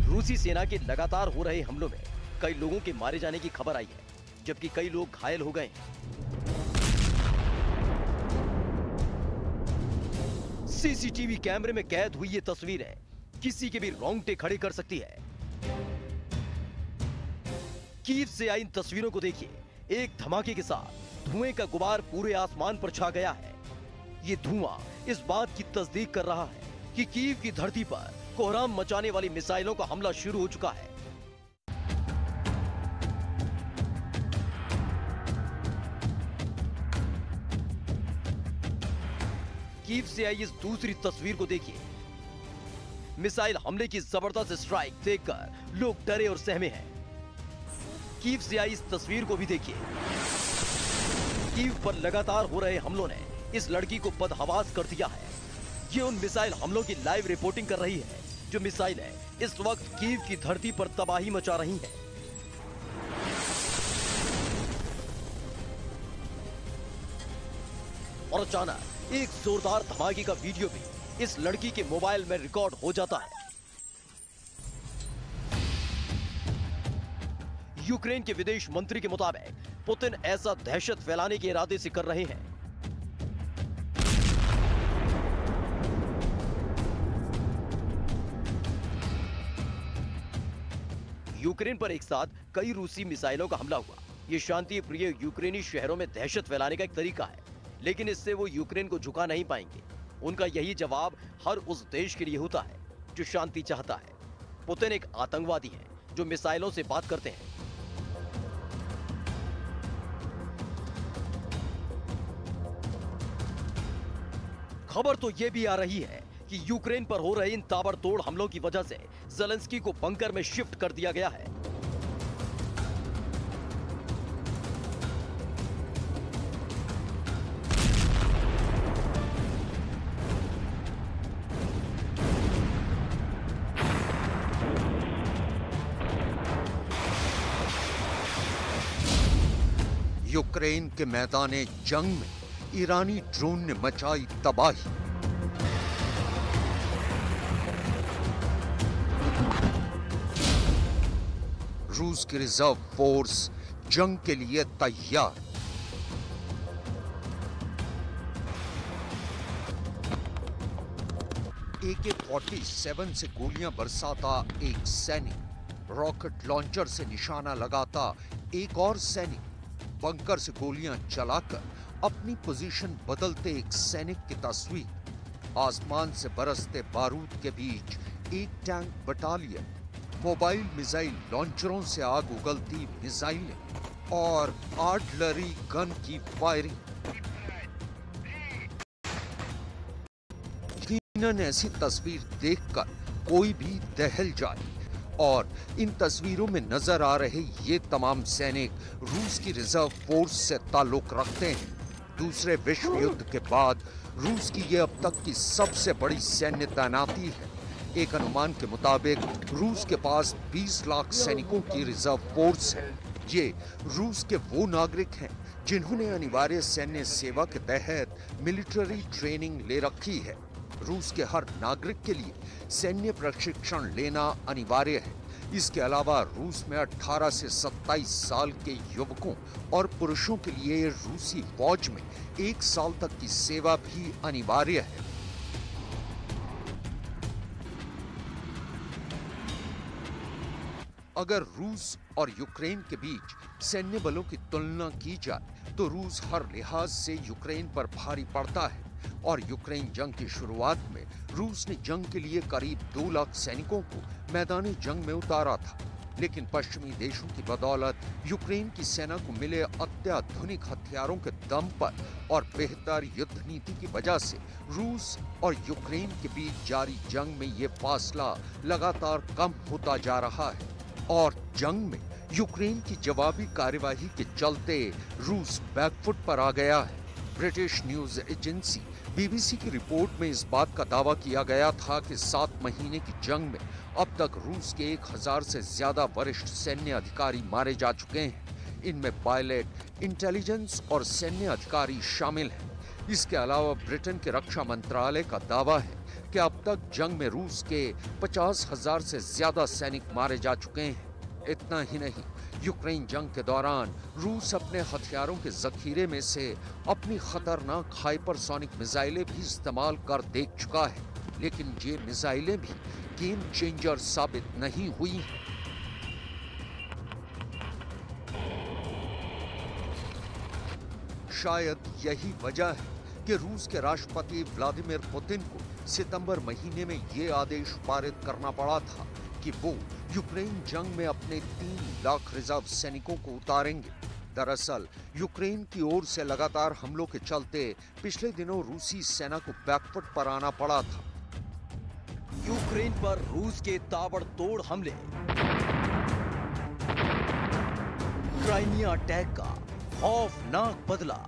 रूसी सेना के लगातार हो रहे हमलों में कई लोगों के मारे जाने की खबर आई है, जबकि कई लोग घायल हो गए हैं। सीसीटीवी कैमरे में कैद हुई ये तस्वीरें किसी के भी रोंगटे खड़े कर सकती है। कीव से आई इन तस्वीरों को देखिए। एक धमाके के साथ धुएं का गुबार पूरे आसमान पर छा गया है। ये धुआं इस बात की तस्दीक कर रहा है कि कीव की धरती पर कोहराम मचाने वाली मिसाइलों का हमला शुरू हो चुका है। कीव से आई इस दूसरी तस्वीर को देखिए। मिसाइल हमले की जबरदस्त स्ट्राइक देखकर लोग डरे और सहमे हैं। कीव से आई इस तस्वीर को भी देखिए। कीव पर लगातार हो रहे हमलों ने इस लड़की को बदहवास कर दिया है। ये उन मिसाइल हमलों की लाइव रिपोर्टिंग कर रही है जो मिसाइलें इस वक्त कीव की धरती पर तबाही मचा रही हैं। और अचानक एक जोरदार धमाके का वीडियो भी इस लड़की के मोबाइल में रिकॉर्ड हो जाता है। यूक्रेन के विदेश मंत्री के मुताबिक पुतिन ऐसा दहशत फैलाने के इरादे से कर रहे हैं। यूक्रेन पर एक साथ कई रूसी मिसाइलों का हमला हुआ। यह शांति प्रिय यूक्रेनी शहरों में दहशत फैलाने का एक तरीका है, लेकिन इससे वो यूक्रेन को झुका नहीं पाएंगे। उनका यही जवाब हर उस देश के लिए होता है जो शांति चाहता है। पुतिन एक आतंकवादी है जो मिसाइलों से बात करते हैं। खबर तो यह भी आ रही है कि यूक्रेन पर हो रहे इन ताबड़तोड़ हमलों की वजह से ज़ेलेंस्की को बंकर में शिफ्ट कर दिया गया है। यूक्रेन के मैदाने जंग में ईरानी ड्रोन ने मचाई तबाही। रूस की रिजर्व फोर्स जंग के लिए तैयार। AK-47 से गोलियां बरसाता एक सैनिक, रॉकेट लॉन्चर से निशाना लगाता एक और सैनिक, बंकर से गोलियां चलाकर अपनी पोजीशन बदलते एक सैनिक की तस्वीर, आसमान से बरसते बारूद के बीच एक टैंक बटालियन, मोबाइल मिसाइल लॉन्चरों से आग उगलती मिसाइलें और आर्टिलरी गन की फायरिंग। यकीनन ऐसी तस्वीर देखकर कोई भी दहल जाए। और इन तस्वीरों में नजर आ रहे ये तमाम सैनिक रूस की रिजर्व फोर्स से ताल्लुक रखते हैं। दूसरे विश्व युद्ध के बाद रूस की ये अब तक की सबसे बड़ी सैन्य तैनाती है। एक अनुमान के मुताबिक रूस के पास 20 लाख सैनिकों की रिजर्व फोर्स है। ये रूस के वो नागरिक हैं जिन्होंने अनिवार्य सैन्य सेवा के तहत मिलिट्री ट्रेनिंग ले रखी है। रूस के हर नागरिक के लिए सैन्य प्रशिक्षण लेना अनिवार्य है। इसके अलावा रूस में 18 से 27 साल के युवकों और पुरुषों के लिए रूसी फौज में 1 साल तक की सेवा भी अनिवार्य है। अगर रूस और यूक्रेन के बीच सैन्य बलों की तुलना की जाए तो रूस हर लिहाज से यूक्रेन पर भारी पड़ता है। और यूक्रेन जंग की शुरुआत में रूस ने जंग के लिए करीब 2 लाख सैनिकों को मैदानी जंग में उतारा था। लेकिन पश्चिमी देशों की बदौलत यूक्रेन की सेना को मिले अत्याधुनिक हथियारों के दम पर और बेहतर युद्ध नीति की वजह से रूस और यूक्रेन के बीच जारी जंग में ये फासला लगातार कम होता जा रहा है और जंग में यूक्रेन की जवाबी कार्यवाही के चलते रूस बैकफुट पर आ गया है। ब्रिटिश न्यूज एजेंसी बीबीसी की रिपोर्ट में इस बात का दावा किया गया था कि 7 महीने की जंग में अब तक रूस के 1000 से ज्यादा वरिष्ठ सैन्य अधिकारी मारे जा चुके हैं। इनमें पायलट, इंटेलिजेंस और सैन्य अधिकारी शामिल हैं। इसके अलावा ब्रिटेन के रक्षा मंत्रालय का दावा है कि अब तक जंग में रूस के 50,000 से ज्यादा सैनिक मारे जा चुके हैं। इतना ही नहीं, यूक्रेन जंग के दौरान रूस अपने हथियारों के जखीरे में से अपनी खतरनाक हाइपरसोनिक मिसाइलें भी इस्तेमाल कर देख चुका है, लेकिन ये मिसाइलें भी गेम चेंजर साबित नहीं हुई हैं। शायद यही वजह है कि रूस के राष्ट्रपति व्लादिमीर पुतिन को सितंबर महीने में ये आदेश पारित करना पड़ा था कि वो यूक्रेन जंग में अपने 3 लाख रिजर्व सैनिकों को उतारेंगे। दरअसल यूक्रेन की ओर से लगातार हमलों के चलते पिछले दिनों रूसी सेना को बैकफुट पर आना पड़ा था। यूक्रेन पर रूस के ताबड़तोड़ हमले, क्राइमिया अटैक का खौफनाक बदला,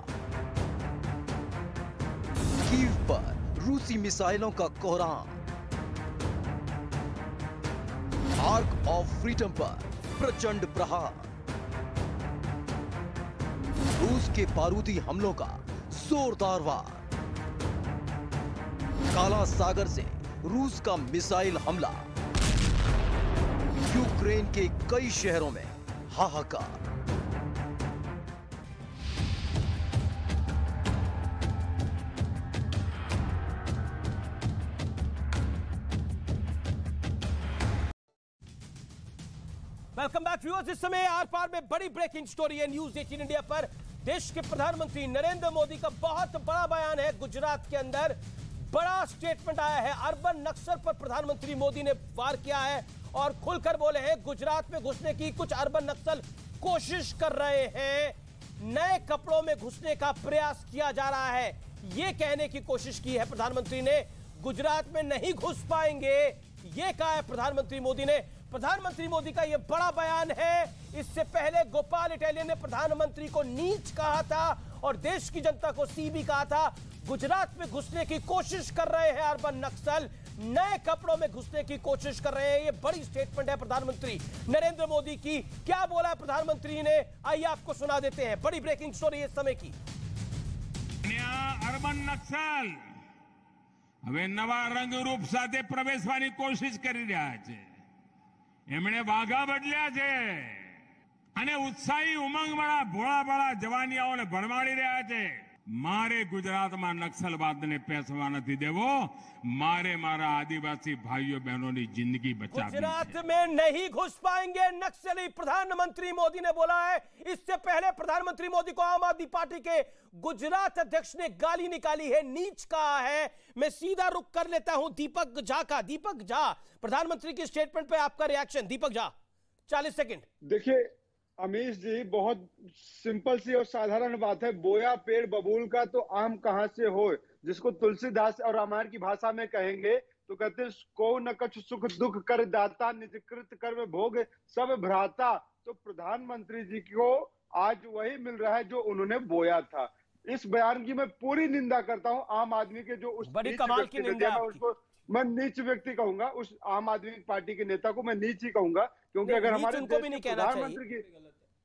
कीव पर रूसी मिसाइलों का कोहराम, आर्क ऑफ फ्रीडम पर प्रचंड प्रहार, रूस के बारूदी हमलों का जोरदार वार, काला सागर से रूस का मिसाइल हमला, यूक्रेन के कई शहरों में हाहाकार। Welcome back viewers. इस समय आर पार में बड़ी ब्रेकिंग स्टोरी है न्यूज 18 इंडिया पर। देश के प्रधानमंत्री नरेंद्र मोदी का बहुत बड़ा बयान है। गुजरात के अंदर बड़ा स्टेटमेंट आया है। अर्बन नक्सल पर प्रधानमंत्री मोदी ने वार किया है और खुलकर बोले हैं गुजरात में घुसने की कुछ अर्बन नक्सल कोशिश कर रहे हैं, नए कपड़ों में घुसने का प्रयास किया जा रहा है। यह कहने की कोशिश की है प्रधानमंत्री ने, गुजरात में नहीं घुस पाएंगे, यह कहा है प्रधानमंत्री मोदी ने। प्रधानमंत्री मोदी का यह बड़ा बयान है। इससे पहले गोपाल इटालियन ने प्रधानमंत्री को नीच कहा था और देश की जनता को सीबी कहा था। गुजरात में घुसने की कोशिश कर रहे हैं अर्बन नक्सल, नए कपड़ों में घुसने की कोशिश कर रहे हैं। यह बड़ी स्टेटमेंट है प्रधानमंत्री नरेंद्र मोदी की। क्या बोला है प्रधानमंत्री ने, आइए आपको सुना देते हैं। बड़ी ब्रेकिंग स्टोरी इस समय की। अर्बन नक्सल હવે નવા રંગરૂપ સાથે પ્રવેશવાની કોશિશ કરી રહ્યા છે। એમણે વાઘા બદલ્યા છે અને ઉત્સાહી ઉમંગવાળા ભોળાભાળા જવાનિયાઓને ભરમાડી રહ્યા છે। મારે ગુજરાતમાં નક્સલવાદને પેસવા નથી દેવો, મારે મારા આદિવાસી ભાઈઓ બહેનોની જિંદગી બચાવવી છે। गुजरात में नहीं घुस पाएंगे नक्सली, प्रधानमंत्री मोदी ने बोला है। इससे पहले प्रधानमंत्री मोदी को आम आदमी पार्टी के गुजरात अध्यक्ष ने गाली निकाली है, नीच कहा है। मैं सीधा रुख कर लेता हूं दीपक झा का। दीपक झा, प्रधानमंत्री की स्टेटमेंट पे आपका रिएक्शन। दीपक झा, 40 सेकंड। देखिए अमीश जी, बहुत सिंपल सी और साधारण बात है। बोया पेड़ बबूल का तो आम कहां से हो, जिसको तुलसीदास और रामायण की भाषा में कहेंगे तो कहते हैं को न कछु सुख दुख कर दाता, निजकृत कर्म भोग सब भ्राता। तो प्रधानमंत्री जी को आज वही मिल रहा है जो उन्होंने बोया था। इस बयान की मैं पूरी निंदा करता हूं। आम आदमी के जो उस बड़ी कमाल की निंदा है, उसको मैं नीच व्यक्ति कहूंगा। उस आम आदमी पार्टी के नेता को मैं नीच ही कहूंगा, क्योंकि अगर हमारे प्रधानमंत्री की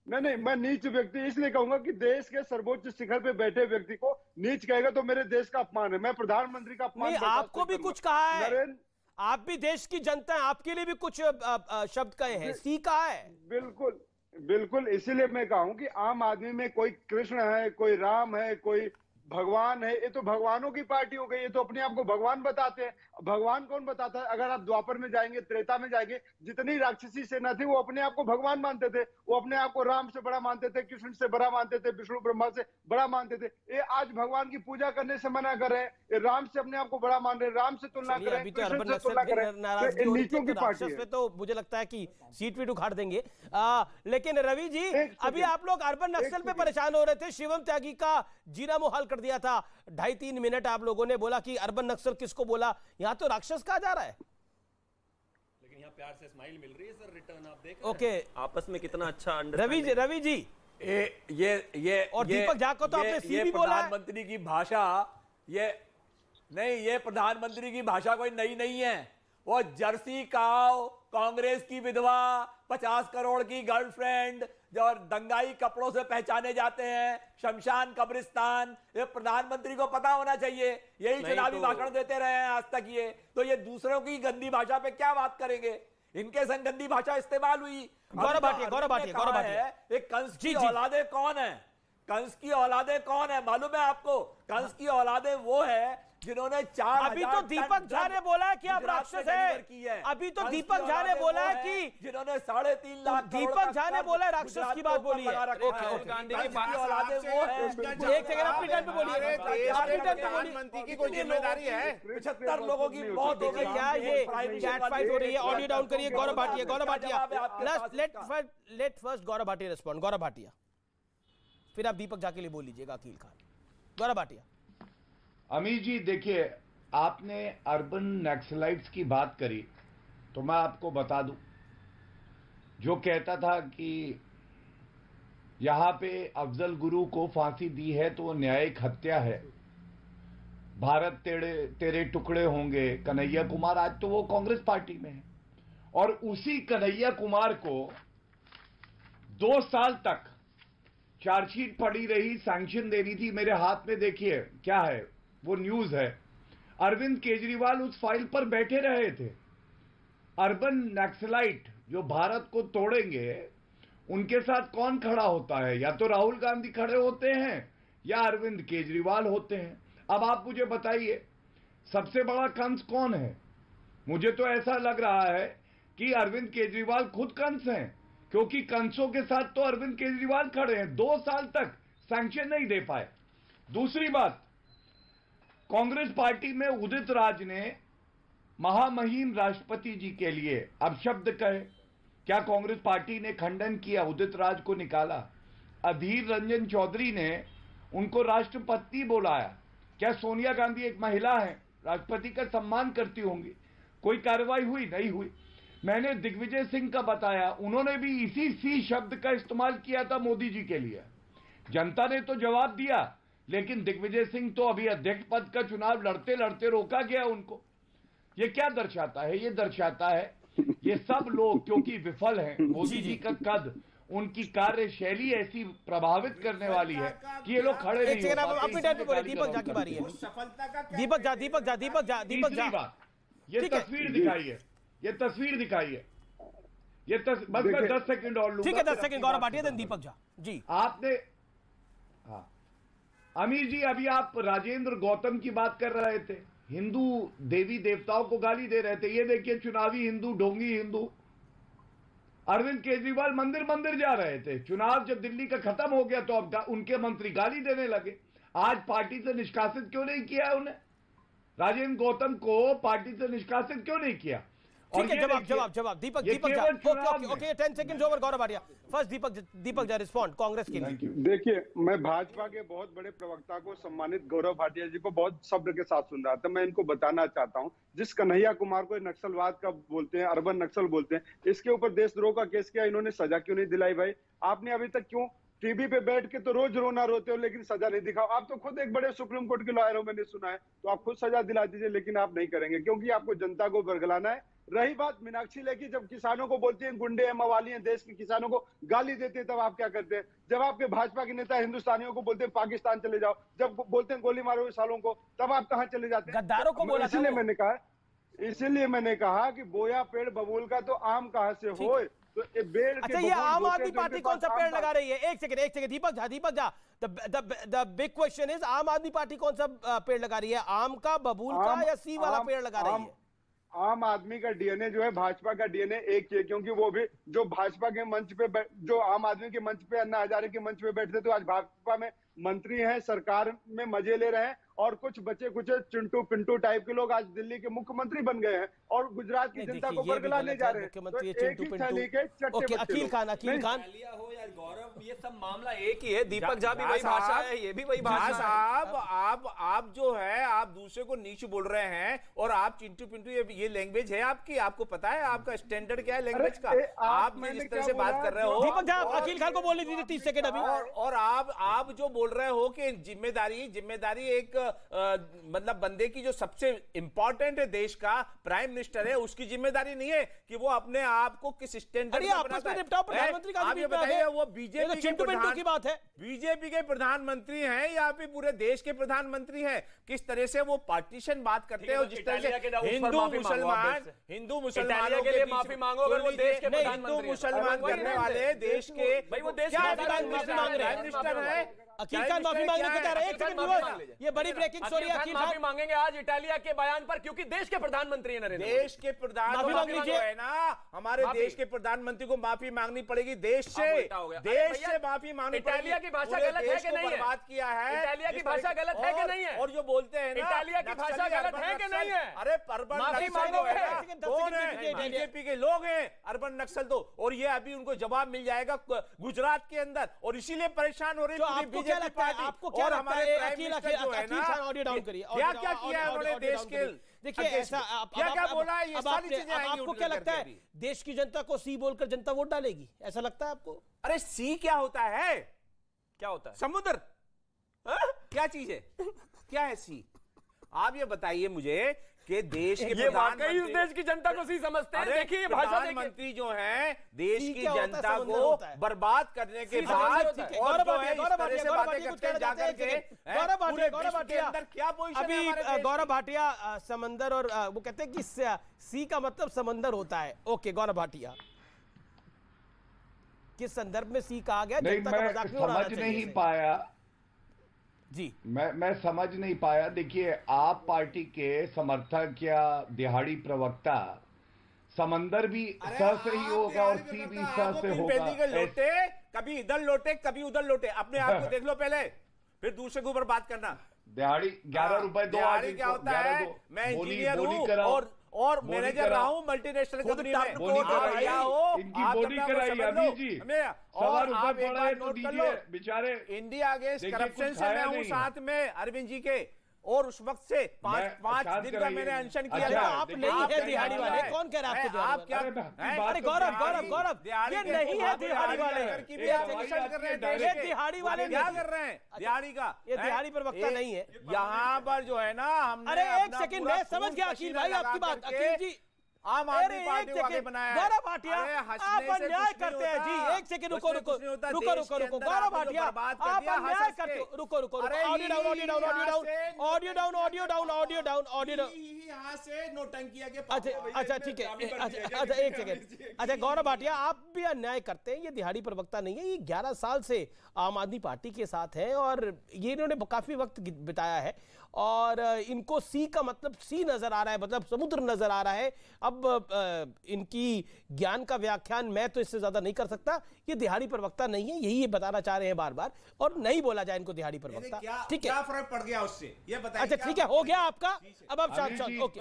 नहीं, मैं नीच व्यक्ति इसलिए कहूंगा कि देश के सर्वोच्च शिखर पे बैठे व्यक्ति को नीच कहेगा तो मेरे देश का अपमान है। मैं प्रधानमंत्री का अपमान आपको भी कुछ कहा है, आप भी देश की जनता है, आपके लिए भी कुछ शब्द कहे हैं, सी कहा है। बिल्कुल बिल्कुल, इसीलिए मैं कहूं कि आम आदमी में कोई कृष्ण है, कोई राम है, कोई भगवान है, ये तो भगवानों की पार्टी हो गई, ये तो अपने आप को भगवान बताते हैं। भगवान कौन बताता है? अगर आप द्वापर में जाएंगे, त्रेता में जाएंगे, जितनी राक्षसी सेना थी वो अपने आप को भगवान मानते थे, वो अपने आप को राम से बड़ा मानते थे, कृष्ण से बड़ा मानते थे, विष्णु ब्रह्मा से बड़ा मानते थे। ये आज भगवान की पूजा करने से मना कर रहे हैं, ये राम से अपने आप को बड़ा मान रहे हैं, राम से तुलना कर रहे हैं, कृष्ण से तुलना कर रहे हैं। नीचों की पार्टी है। तो मुझे लगता है कि सीट भी उखाड़ देंगे। लेकिन रवि जी, अभी आप लोग अर्बन नक्सल पे परेशान हो रहे थे, शिवम त्यागी का जीना मुहाल कर दिया था। 2.5-3 मिनट आप लोगों ने बोला कि अर्बन नक्सल किसको बोला, यहां तो राक्षस कहा जा रहा है, लेकिन यहाँ प्यार से स्माइल मिल रही है सर, रिटर्न आप देख ओके आपस में कितना अच्छा रवि जी ये और दीपक झा को तो आपने सी भी बोला है। प्रधानमंत्री की भाषा ये प्रधानमंत्री की भाषा कोई नई नहीं है। वो जर्सी काव, कांग्रेस की विधवा, 50 करोड़ की गर्लफ्रेंड, जो दंगाई कपड़ों से पहचाने जाते हैं, शमशान कब्रिस्तान, ये प्रधानमंत्री को पता होना चाहिए। यही चुनावी भाषण देते रहे हैं आज तक। ये तो ये दूसरों की गंदी भाषा पे क्या बात करेंगे? इनके संग गंदी भाषा इस्तेमाल हुई। गौरव भाटिया एक कंस की औलादे कौन है? कंस की औलादे कौन है मालूम है आपको? कंस की औलादे वो है जिन्होंने 4 अभी तो दीपक झा ने बोला है कि आप राक्षस हैं। अभी तो दीपक झा ने बोला है कि जिन्होंने 3.5 लाख दीपक झा ने बोला है राक्षस की बात बोली है। गांधी की बात वो है। एक सेकंड अपनी टर्न पे बोलिए। प्रधानमंत्री की कोई जिम्मेदारी है? 75 लोगों की मौत हो गई। क्या ये कैट फाइट हो रही है? ऑडियो डाउन करिए। Gaurav Bhatia let first Gaurav Bhatia respond. Gaurav Bhatia, फिर आप दीपक झा के लिए बोल लीजिएगा। अकील खान। गौरव भाटिया। अमीर जी देखिए, आपने अर्बन नक्सलाइट्स की बात करी तो मैं आपको बता दूं, जो कहता था कि यहां पे अफजल गुरु को फांसी दी है तो वो न्यायिक हत्या है, भारत तेरे टुकड़े होंगे, कन्हैया कुमार, आज तो वो कांग्रेस पार्टी में है। और उसी कन्हैया कुमार को 2 साल तक चार्जशीट पड़ी रही, सैंक्शन देनी थी। मेरे हाथ में देखिए क्या है, वो न्यूज है। अरविंद केजरीवाल उस फाइल पर बैठे रहे थे। अर्बन नक्सलाइट जो भारत को तोड़ेंगे, उनके साथ कौन खड़ा होता है? या तो राहुल गांधी खड़े होते हैं या अरविंद केजरीवाल होते हैं। अब आप मुझे बताइए, सबसे बड़ा कंस कौन है? मुझे तो ऐसा लग रहा है कि अरविंद केजरीवाल खुद कंस हैं, क्योंकि कंसों के साथ तो अरविंद केजरीवाल खड़े हैं। 2 साल तक सैंक्शन नहीं दे पाए। दूसरी बात, कांग्रेस पार्टी में उदित राज ने महामहिम राष्ट्रपति जी के लिए अपशब्द कहे। क्या कांग्रेस पार्टी ने खंडन किया? उदित राज को निकाला। अधीर रंजन चौधरी ने उनको राष्ट्रपति बुलाया। क्या सोनिया गांधी एक महिला है, राष्ट्रपति का सम्मान करती होंगी? कोई कार्रवाई हुई? नहीं हुई। मैंने दिग्विजय सिंह का बताया, उन्होंने भी इसी सी शब्द का इस्तेमाल किया था मोदी जी के लिए। जनता ने तो जवाब दिया, लेकिन दिग्विजय सिंह तो अभी अध्यक्ष पद का चुनाव लड़ते लड़ते रोका गया उनको। ये क्या दर्शाता है? ये दर्शाता है ये सब लोग क्योंकि विफल हैं। मोदी जी का कद, उनकी कार्यशैली ऐसी प्रभावित करने वाली है कि ये लोग खड़े नहीं हो पाते। दीपक झा की बारी है। दीपक झा ये तस्वीर दिखाई है, ये तस्वीर दिखाई है, ये बस मैं 10 सेकंड और लूंगा। ठीक है, 10 सेकंड गौरव भाटिया, दीपक झा जी। आपने, हाँ अमीर जी, अभी आप राजेंद्र गौतम की बात कर रहे थे, हिंदू देवी देवताओं को गाली दे रहे थे। ये देखिए, चुनावी हिंदू, ढोंगी हिंदू। अरविंद केजरीवाल मंदिर मंदिर जा रहे थे। चुनाव जब दिल्ली का खत्म हो गया तो अब उनके मंत्री गाली देने लगे। आज पार्टी से निष्कासित क्यों नहीं किया उन्हें? राजेंद्र गौतम को पार्टी से निष्कासित क्यों नहीं किया? ठीक है, जवाब Deepak Jha. Okay 10 seconds over. Gaurav Bhatia first. Deepak Jha respond Congress के लिए। देखिए, मैं भाजपा के बहुत बड़े प्रवक्ता को, सम्मानित गौरव भाटिया जी को बहुत सब्र के साथ सुन रहा था। मैं इनको बताना चाहता हूं, जिस कन्हैया कुमार को नक्सलवाद का बोलते हैं, अर्बन नक्सल बोलते हैं, इसके ऊपर देशद्रोह का केस किया, इन्होंने सजा क्यों नहीं दिलाई भाई? आपने अभी तक क्यों टीवी पे बैठ के तो रोज रोना रोते हो, लेकिन सजा नहीं दिखाओ। आप तो खुद एक बड़े सुप्रीम कोर्ट के लॉयर हो, मैंने सुना है, तो आप खुद सजा दिला दीजिए, लेकिन आप नहीं करेंगे क्योंकि आपको जनता को बरगलाना है। रही बात मीनाक्षी लेखी, जब किसानों को बोलती हैं गुंडे हैं, मवाली हैं, देश के किसानों को गाली देते हैं, तब आप क्या करते हैं? जब आपके भाजपा के नेता हिंदुस्तानियों को बोलते हैं पाकिस्तान चले जाओ, जब बोलते हैं गोली मारो सालों को, तब आप कहां चले जाते हैं? गद्दारों को बोला। इसीलिए मैंने कहा कि बोया पेड़ बबूल का तो आम कहां से हो। तो बेड़ अच्छा, ये आम आदमी पार्टी कौन सा पेड़ लगा रही है? एक second Deepak Jha the big question is, आम आदमी पार्टी कौन सा पेड़ लगा रही है? आम का, बबूल का या सी वाला पेड़ लगा रही है? आम आदमी का डीएनए जो है भाजपा का डीएनए एक ही है, क्योंकि वो भी जो भाजपा के मंच पे, जो आम आदमी के मंच पे, अन्ना हजारे के मंच पे बैठते, तो आज भाजपा में मंत्री हैं, सरकार में मजे ले रहे हैं, और कुछ बचे कुछ चिंटू पिंटू टाइप के लोग आज दिल्ली के मुख्यमंत्री बन गए हैं और गुजरात की जनता को बरगलाने जा रहे हैं। मुख्यमंत्री तो एक ही थाली के चट्टे अकील खान हो या गौरव, ये सब मामला एक ही है। दीपक झा भी वही भाषा है, ये भी वही भाषा है। आप जो है, आप दूसरे को नीच बोल रहे हैं, और आप चिंटू पिंटू, ये लैंग्वेज है आपकी, आपको पता है आपका स्टैंडर्ड क्या है लैंग्वेज का? आप जिस तरह से बात कर रहे हो, दीपक झा अकील खान को बोलने दीजिए 30 सेकंड अभी। और आप जो बोल रहे हो कि जिम्मेदारी एक मतलब बंदे की जो सबसे इंपॉर्टेंट है, देश का प्राइम मिनिस्टर है, उसकी जिम्मेदारी नहीं है कि वो अपने आप को किस स्टैंडर्ड में आपस में निपटाओ। प्रधानमंत्री का आप ये बताइए, वो बीजेपी की बात है, बीजेपी के प्रधानमंत्री हैं या फिर पूरे देश के प्रधानमंत्री हैं? किस तरह से वो पार्टिशन बात करते हैं, और जिस तरह से हिंदू मुसलमानों के लिए माफी मांगो, अगर वो देश के हिंदू मुसलमान करने वाले देश के प्राइम मिनिस्टर है, अकील खान माफी मांगने को कह रहे हैं। एक सेकंड, ये बड़ी ब्रेकिंग स्टोरी है। अकील खान माफी मांगेंगे आज इटालिया के बयान पर, क्योंकि देश के प्रधानमंत्री हैं। देश के प्रधानमंत्री है ना, हमारे देश के प्रधानमंत्री को माफी मांगनी पड़ेगी देश से माफी मांगनी। इटालिया की भाषा गलत है कि नहीं है? बात किया है, इटालिया की भाषा गलत है कि नहीं है? और जो बोलते हैं इटालिया की भाषा गलत है कि नहीं है? अरे अर्बन नक्सल कौन है? बीजेपी के लोग हैं अर्बन नक्सल। तो और ये अभी उनको जवाब मिल जाएगा गुजरात के अंदर, और इसीलिए परेशान हो रही है। क्या लगता है, आपको क्या लगता है? अकील खान ऑडियो डाउन करिए। क्या किया है उन्होंने देश के? देखिए ऐसा क्या बोला है, ये सारी चीजें आएंगी। आपको क्या लगता है देश की जनता को सी बोलकर जनता वोट डालेगी? ऐसा लगता है आपको? अरे सी क्या होता है? क्या होता है? समुद्र क्या चीज है? क्या है सी? आप ये बताइए मुझे कि देश के प्रधानमंत्री इस देश की जनता को सी समझते हैं। देखिए प्रधानमंत्री जो हैं देश की जनता को बर्बाद करने के बाद, और जो है इस तरह से बातें करते हैं जाकर के गौरव के अंदर क्या पोजीशन है? अभी गौरव भाटिया समंदर, और वो कहते हैं कि सी का मतलब समंदर होता है। ओके गौरव भाटिया, किस संदर्भ में सी कहा गया? जनता का मजाक नहीं उड़ाना चाहिए। समझ नहीं पाया जी, मैं समझ नहीं पाया। देखिए, आप पार्टी के समर्थक या दिहाड़ी प्रवक्ता, समंदर भी स से ही होगा और सी भी स से होगा। लोटे कभी इधर लोटे कभी उधर लोटे, अपने आप को देख लो पहले, फिर दूसरे के ऊपर बात करना। दिहाड़ी 11 रुपए दो। दिहाड़ी क्या होता है? मैं इंजीनियर हूँ और मैनेजर रहा हूँ मल्टीनेशनल कंपनी में। इनकी बोली कराई अभी जी, और आप एक बार नोट कर लो, बेचारे इंडिया अगेंस्ट करप्शन से मैं हूँ साथ में अरविंद जी के, और उस वक्त से पांच दिन का मैंने अनशन किया था। आप नहीं है दिहाड़ी वाले, कौन कह रहा है आपको? आप क्या? अरे गौरव ये नहीं है दिहाड़ी वाले, ये दिहाड़ी वाले क्या कर रहे हैं? दिहाड़ी का ये दिहाड़ी पर वक्ता नहीं है यहाँ पर जो है ना। हमने अरे एक सेकंड, मैं समझ गया अकील भाई आपकी बात। अकील जी आम आदमी पार्टी को आगे बनाया। गौरव भाटिया आप अन्याय करते हैं जी। एक सेकंड रुको। गौरव भाटिया आप अन्याय करते हो। रुको। Audio down. यहाँ से नोटंकिया के। अच्छा ठीक है। अच्छा एक सेकंड। अच्छा गौरव भाटिया आप भी अन्याय करते हैं। ये दिहाड़ी प्रवक्ता नहीं है, ये 11 साल से आम आदमी पार्टी के साथ है और ये इन्होंने काफी वक्त बिताया है और इनको सी का मतलब सी नजर आ रहा है, मतलब समुद्र नजर आ रहा है। अब इनकी ज्ञान का व्याख्यान मैं तो इससे ज्यादा नहीं कर सकता। ये दिहाड़ी प्रवक्ता नहीं है, यही ये बताना चाह रहे हैं बार बार, और नहीं बोला जाए इनको दिहाड़ी प्रवक्ता। ठीक है, क्या फर्क पड़ गया उससे ये बताइए। अच्छा ठीक है, हो गया आपका। अब आप शांत। ओके,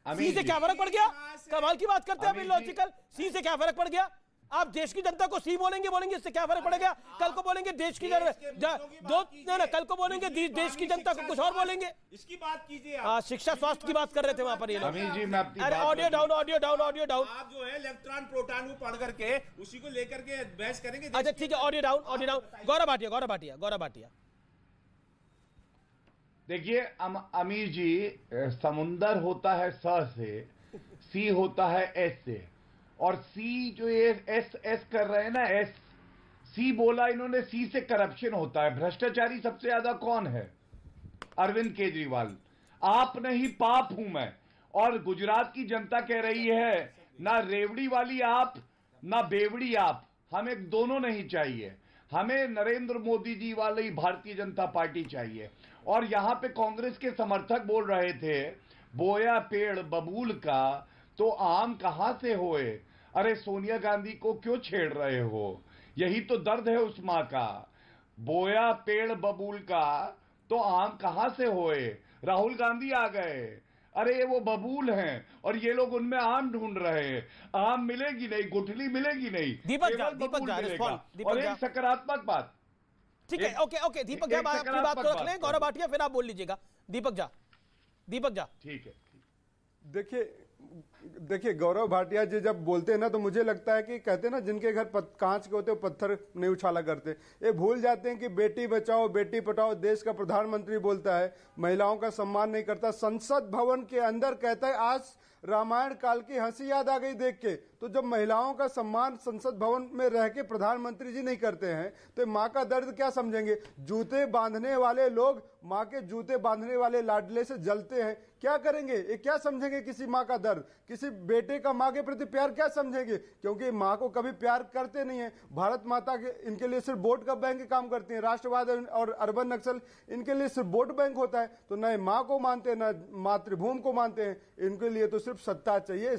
सी से क्या फर्क पड़ गया? कमाल की बात करते हैं, लॉजिकल। सी से क्या फर्क पड़ गया? आप देश की जनता को सी बोलेंगे, इससे क्या फर्क पड़ेगा? कल को बोलेंगे देश की कल को बोलेंगे देश की जनता को कुछ और बोलेंगे। इसकी बात कीजिए। हाँ, शिक्षा स्वास्थ्य की बात कर रहे थे वहां पर ये लोग। अरे ऑडियो डाउन। आप जो है इलेक्ट्रॉन प्रोटॉन को पढ़ करके उसी को लेकर के बहस करेंगे। अच्छा ठीक है, ऑडियो डाउन। गौरव भाटिया देखिए अमीर जी, समुंदर होता है स से, सी होता है एस से, और सी जो ये एस कर रहे हैं ना, एस सी बोला इन्होंने, सी से करप्शन होता है। भ्रष्टाचारी सबसे ज्यादा कौन है? अरविंद केजरीवाल। आप नहीं, पाप हूं मैं। और गुजरात की जनता कह रही है ना, रेवड़ी वाली आप ना बेवड़ी आप, हमें दोनों नहीं चाहिए। हमें नरेंद्र मोदी जी वाली भारतीय जनता पार्टी चाहिए। और यहां पे कांग्रेस के समर्थक बोल रहे थे बोया पेड़ बबूल का तो आम कहां से होए। अरे सोनिया गांधी को क्यों छेड़ रहे हो? यही तो दर्द है उस मां का। बोया पेड़ बबूल का तो आम कहां से होए। राहुल गांधी आ गए, अरे वो बबूल हैं और ये लोग उनमें आम ढूंढ रहे हैं। आम मिलेगी नहीं, गुठली मिलेगी नहीं, दीपक और एक सकारात्मक बात। ठीक है, ओके दीपक झा अपनी बात को रख लें। गौरव भाटिया फिर आप बोल लीजिएगा। दीपक झा ठीक है। देखिए गौरव भाटिया जी जब बोलते हैं ना तो मुझे लगता है कि कहते हैं ना जिनके घर कांच के होते पत्थर नहीं उछाला करते। ये भूल जाते हैं कि बेटी बचाओ बेटी पढ़ाओ देश का प्रधानमंत्री बोलता है, महिलाओं का सम्मान नहीं करता। संसद भवन के अंदर कहता है आज रामायण काल की हंसी याद आ गई देख के। तो जब महिलाओं का सम्मान संसद भवन में रह के प्रधानमंत्री जी नहीं करते हैं तो माँ का दर्द क्या समझेंगे? जूते बांधने वाले लोग माँ के जूते बांधने वाले लाडले से जलते हैं, क्या करेंगे? ये क्या समझेंगे किसी माँ का दर्द? किसी बेटे का माँ के प्रति प्यार क्या समझेंगे? क्योंकि माँ को कभी प्यार करते नहीं है। भारत माता के इनके लिए सिर्फ वोट का बैंक काम करती है। राष्ट्रवाद और अर्बन नक्सल इनके लिए सिर्फ वोट बैंक होता है। तो न माँ को मानते हैं न मातृभूमि को मानते हैं। इनके लिए तो सिर्फ सत्ता चाहिए।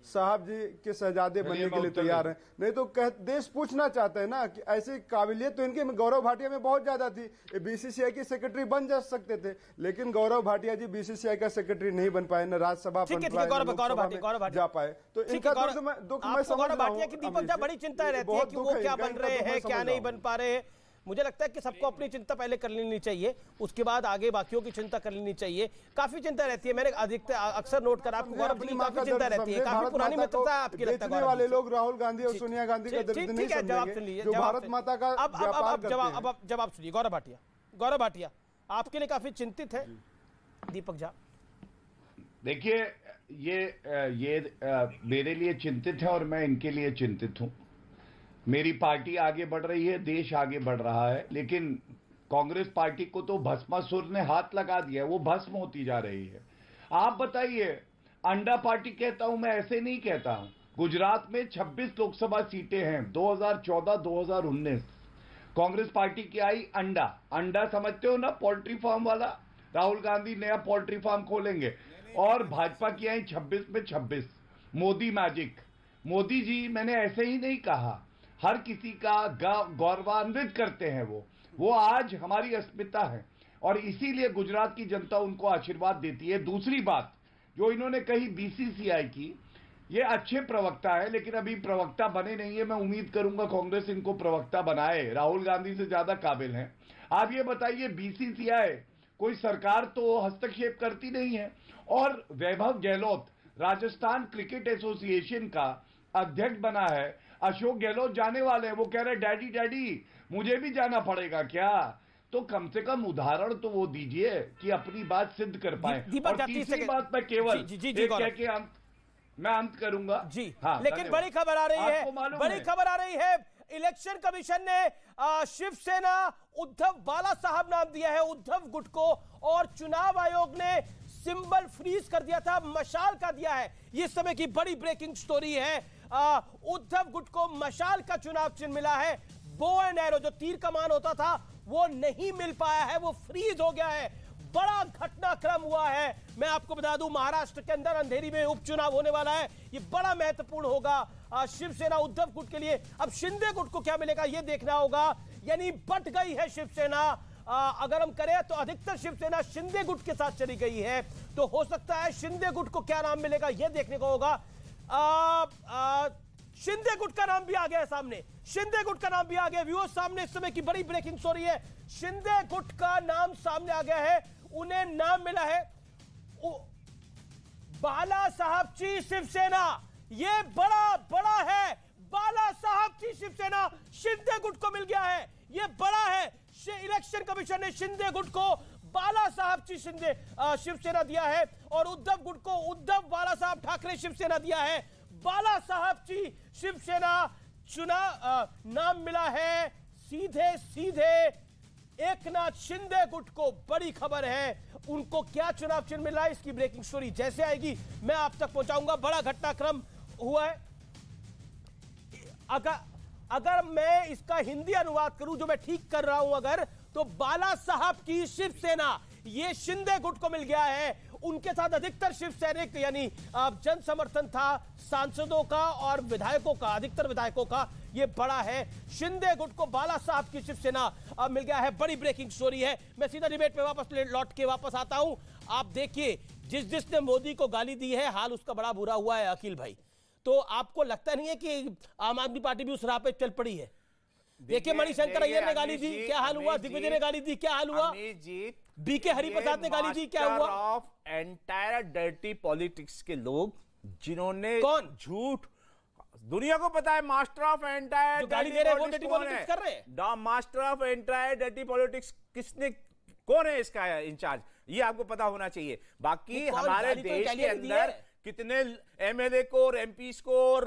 साहब जी के शहजादे बनने के लिए तैयार हैं। नहीं तो देश पूछना चाहता है ना कि ऐसी काबिलियत तो इनके गौरव भाटिया में बहुत ज्यादा थी। ये बीसीसीआई के सेक्रेटरी बन जा सकते थे, लेकिन गौरव भाटिया जी बीसीसीआई का सेक्रेटरी नहीं बन पाए, न राज्यसभा बन पाए, गौरव जा पाए। तो इनका दुख मैं समझ रहा हूं। दीपक झा बड़ी चिंता रहती है कि वो क्या बन रहे हैं क्या नहीं बन पा रहे हैं। मुझे लगता है कि सबको अपनी चिंता पहले कर लेनी चाहिए, उसके बाद आगे बाकियों की चिंता कर लेनी चाहिए। काफी चिंता रहती है, मैंने अक्सर नोट करा आपको गौरव जी काफी चिंता रहती है। काफी पुरानी मित्रता है आपकी लगता है वाले लोग राहुल गांधी और सोनिया गांधी का दर्द नहीं समझेंगे जो भारत माता का व्यापार करते हैं। अब जवाब सुनिए गौरव भाटिया आपके लिए काफी चिंतित है दीपक झा। देखिए ये मेरे लिए चिंतित है और मैं इनके लिए चिंतित हूं। मेरी पार्टी आगे बढ़ रही है, देश आगे बढ़ रहा है, लेकिन कांग्रेस पार्टी को तो भस्मासुर ने हाथ लगा दिया है, वो भस्म होती जा रही है। आप बताइए, अंडा पार्टी कहता हूं मैं, ऐसे नहीं कहता हूं। गुजरात में 26 लोकसभा सीटें हैं 2014-2019। कांग्रेस पार्टी की आई अंडा समझते हो ना, पोल्ट्री फार्म वाला। राहुल गांधी नया पोल्ट्री फार्म खोलेंगे। और भाजपा की आई 26 में 26। मोदी मैजिक। मोदी जी मैंने ऐसे ही नहीं कहा, हर किसी का गौरवान्वित करते हैं वो आज हमारी अस्मिता है और इसीलिए गुजरात की जनता उनको आशीर्वाद देती है। दूसरी बात जो इन्होंने कही बीसीसीआई की, ये अच्छे प्रवक्ता है लेकिन अभी प्रवक्ता बने नहीं है। मैं उम्मीद करूंगा कांग्रेस इनको प्रवक्ता बनाए, राहुल गांधी से ज्यादा काबिल हैं। आप ये बताइए, बीसीसीआई कोई सरकार तो हस्तक्षेप करती नहीं है। और वैभव गहलोत राजस्थान क्रिकेट एसोसिएशन का अध्यक्ष बना है। अशोक गहलोत जाने वाले हैं, वो कह रहे डैडी मुझे भी जाना पड़ेगा क्या? तो कम से कम उदाहरण तो वो दीजिए कि अपनी बात सिद्ध कर पाए। और तीसरी बात मैं केवल कह के मैं अंत करूंगा जी। हाँ, लेकिन बड़ी खबर आ रही है, इलेक्शन कमीशन ने शिवसेना उद्धव बाला साहब नाम दिया है उद्धव गुट को, और चुनाव आयोग ने सिंबल फ्रीज कर दिया था, मशाल का दिया है। ये समय की बड़ी ब्रेकिंग स्टोरी है। उद्धव गुट को मशाल का चुनाव चिन्ह मिला है। बो एंड एरो जो तीर कमान होता था वो नहीं मिल पाया है, वो फ्रीज हो गया है। बड़ा घटनाक्रम हुआ है। मैं आपको बता दूं, महाराष्ट्र के अंदर अंधेरी में उपचुनाव होने वाला है। ये बड़ा महत्वपूर्ण होगा शिवसेना उद्धव गुट के लिए। अब शिंदे गुट को क्या मिलेगा ये देखना होगा। यानी बट गई है शिवसेना। अगर हम करें तो अधिकतर शिवसेना शिंदे गुट के साथ चली गई है, तो हो सकता है शिंदे गुट को क्या नाम मिलेगा यह देखने को होगा। शिंदे गुट का नाम भी आ गया है सामने, शिंदे गुट का नाम भी आ गया। व्यूअर्स, सामने इस समय की बड़ी ब्रेकिंग स्टोरी है। शिंदे गुट का नाम सामने आ गया है। उन्हें नाम मिला है बाला साहब की शिवसेना। ये बड़ा है। बाला साहब की शिवसेना शिंदे गुट को मिल गया है, ये बड़ा है। इलेक्शन कमीशन ने शिंदे गुट को बाला साहब की शिवसेना दिया है और उद्धव गुट को उद्धव बाला साहब ठाकरे शिवसेना दिया है। बाला साहब की शिवसेना नाम मिला है सीधे एकनाथ शिंदे गुट को। बड़ी खबर है, उनको क्या चुनाव चिन्ह मिल रहा है इसकी ब्रेकिंग स्टोरी जैसे आएगी मैं आप तक पहुंचाऊंगा। बड़ा घटनाक्रम हुआ है। अगर मैं इसका हिंदी अनुवाद करूं, जो मैं ठीक कर रहा हूं अगर, तो बाला साहब की शिवसेना ये शिंदे गुट को मिल गया है। उनके साथ अधिकतर शिव सैनिक यानी जन समर्थन था सांसदों का और विधायकों का, अधिकतर विधायकों का ये बड़ा है। शिंदे गुट को बाला साहब की शिवसेना मिल गया है। बड़ी ब्रेकिंग स्टोरी है। मैं सीधा डिबेट पे वापस लौट के वापस आता हूं। आप देखिए, जिसने मोदी को गाली दी है हाल उसका बड़ा बुरा हुआ है अखिल भाई। तो आपको लगता नहीं है कि आम आदमी पार्टी भी उस राह पे चल पड़ी है? देखिए, मणिशंकर अय्यर ने गाली दी, क्या हाल हुआ? दिग्विजय ने गाली दी, क्या हाल हुआ? बीके हरिप्रसाद ने गाली दी, क्या हुआ? ऑफ एंटायर डर्टी पॉलिटिक्स के लोग जिन्होंने झूठ, दुनिया को पता है मास्टर ऑफ एंटायर गाली दे रहे हैं वो डर्टी पॉलिटिक्स कर रहे हैं। Master of entire dirty politics किसने, कौन है इसका इंचार्ज, ये आपको पता होना चाहिए। बाकी हमारे देश के अंदर कितने एमएलए को और एमपीस को और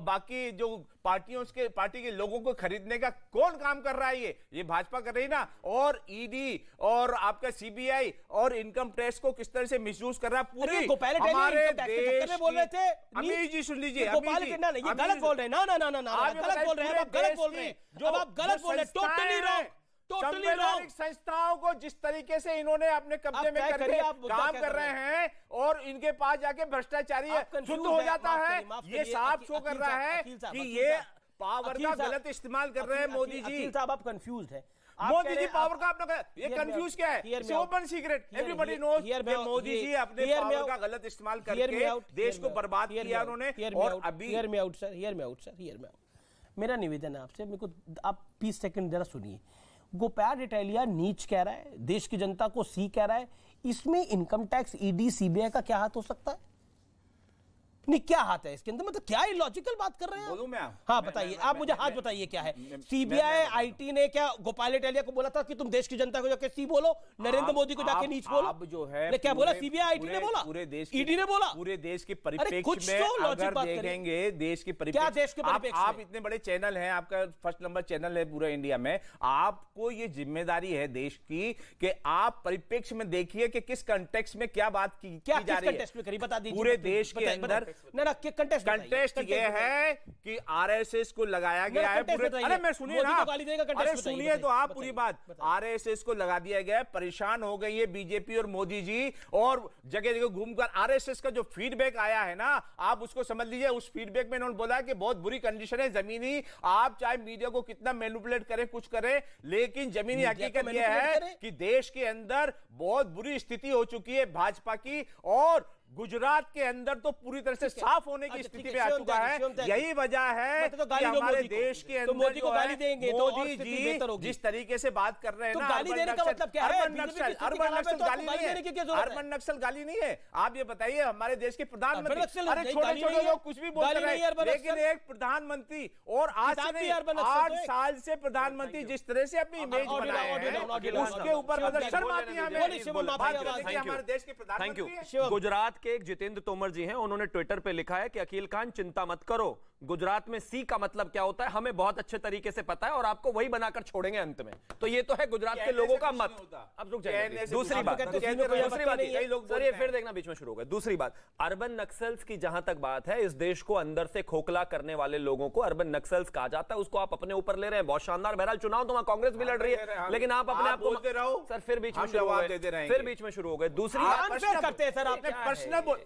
बाकी जो पार्टी के लोगों को खरीदने का कौन काम कर रहा है? ये भाजपा कर रही है ना। और ईडी और आपका सीबीआई और इनकम टैक्स को किस तरह से मिसयूज कर रहा है पूरे हमारे देश में। बोल रहे थे अमीर जी, सुन लीजिए, गोपाल ये गलत बोल रहे हैं। ना गलत बोल रहे हैं, आप गलत बोल रहे हैं, जो आप गलत बोल रहे हैं, टोटली रॉन्ग। संवैधानिक संस्थाओं को जिस तरीके से इन्होंने अपने कब्जे में करके काम कर रहे हैं और इनके पास जाके भ्रष्टाचारी शुद्ध हो जाता है, ये साफ शो कर रहा है कि ये पावर का गलत इस्तेमाल कर रहे हैं मोदी जी। साहब आप कंफ्यूज है। मोदी जी पावर का अपना, ये कंफ्यूज क्या है? Open secret, everybody knows Modi ji अपने पावर का गलत इस्तेमाल करके देश को बर्बाद किया उन्होंने। और अभी हियर मी आउट सर, मेरा निवेदन है आपसे, मेरे को आप 20 सेकंड जरा सुनिए। गोपाल इटालिया नीच कह रहा है, देश की जनता को सी कह रहा है, इसमें इनकम टैक्स, ईडी, सीबीआई का क्या हाथ हो सकता है? नहीं, क्या हाथ है इसके अंदर? मतलब क्या इलॉजिकल बात कर रहे हैं? बोलूं मैं? हाँ बताइए, आप मुझे हाथ बताइए क्या है। सीबीआई आईटी ने क्या गोपाल इटालिया को बोला था कि तुम देश की जनता को जाके सी बोलो, नरेंद्र मोदी को जाके नीच बोलो? अब जो है क्या बोला सीबीआई आईटी ने बोला, पूरे देश ईडी ने बोला? पूरे देश के परिप्रेक्ष्य में अगर देखेंगे, देश के परिप्रेक्ष्य, आप इतने बड़े चैनल हैं, आपका फर्स्ट नंबर चैनल है पूरा इंडिया में, आपको ये जिम्मेदारी है देश की कि आप परिप्रेक्ष्य में देखिए कि किस कंटेक्स्ट में क्या बात की जा रही है। बता दीजिए पूरे देश के अंदर। कंटेस्ट ये है कि आरएसएस को लगाया गया है पूरे। अरे मैं सुनिए ना, अरे सुनिए तो आप पूरी बात। आरएसएस को लगा दिया गया है, परेशान हो गई है बीजेपी और मोदी जी, और जगह जगह घूमकर आरएसएस का जो फीडबैक आया है ना, आप उसको समझ लीजिए। उस फीडबैक में इन्होंने बोला कि बहुत बुरी कंडीशन है जमीनी, आप चाहे मीडिया को कितना मैनिपुलेट करें, कुछ करें, लेकिन जमीनी हकीकत यह है कि देश के अंदर बहुत बुरी स्थिति हो चुकी है भाजपा की, और गुजरात के अंदर तो पूरी तरह से साफ होने की स्थिति में आ चुका है। यही वजह है कि हमारे देश के अंदर मोदी को गाली देंगे तो मोदी जी जिस तरीके से बात कर रहे हैं ना, गाली देने का मतलब क्या है? अर्बन नक्सल गाली नहीं है, अर्बन नक्सल गाली नहीं है। आप ये बताइए, हमारे देश के प्रधानमंत्री, अरे छोटे छोटे लोग कुछ भी बोल रहे हैं, लेकिन एक प्रधानमंत्री, और आज से नहीं 8 साल से प्रधानमंत्री जिस तरह से अपनी इमेज बनाए हैं, उसके ऊपर शर्म आती है हमें हमारे देश के प्रधानमंत्री। गुजरात के एक जितेंद्र तोमर जी हैं, उन्होंने ट्विटर पे लिखा है कि अखिल खान चिंता मत करो, गुजरात में सी का मतलब क्या होता है हमें बहुत अच्छे तरीके से पता है और आपको वही बनाकर छोड़ेंगे अंत में। तो ये तो है गुजरात के लोगों का मत। अब रुक जाइए, दूसरी बात सर, ये फिर देखना बीच में शुरू हो गया। दूसरी बात, अर्बन नक्सल्स की जहां तक बात है, इस देश को अंदर से खोखला करने वाले लोगों को अर्बन नक्सल्स कहा जाता है, उसको आप अपने ऊपर ले रहे हैं। बहुत शानदार। बहरहाल चुनाव तो वहां कांग्रेस भी लड़ रही है, लेकिन आप अपने आप को सर फिर बीच में शुरू हो गए। दूसरी बात करते हैं सर, आपने पर्सनल बोला,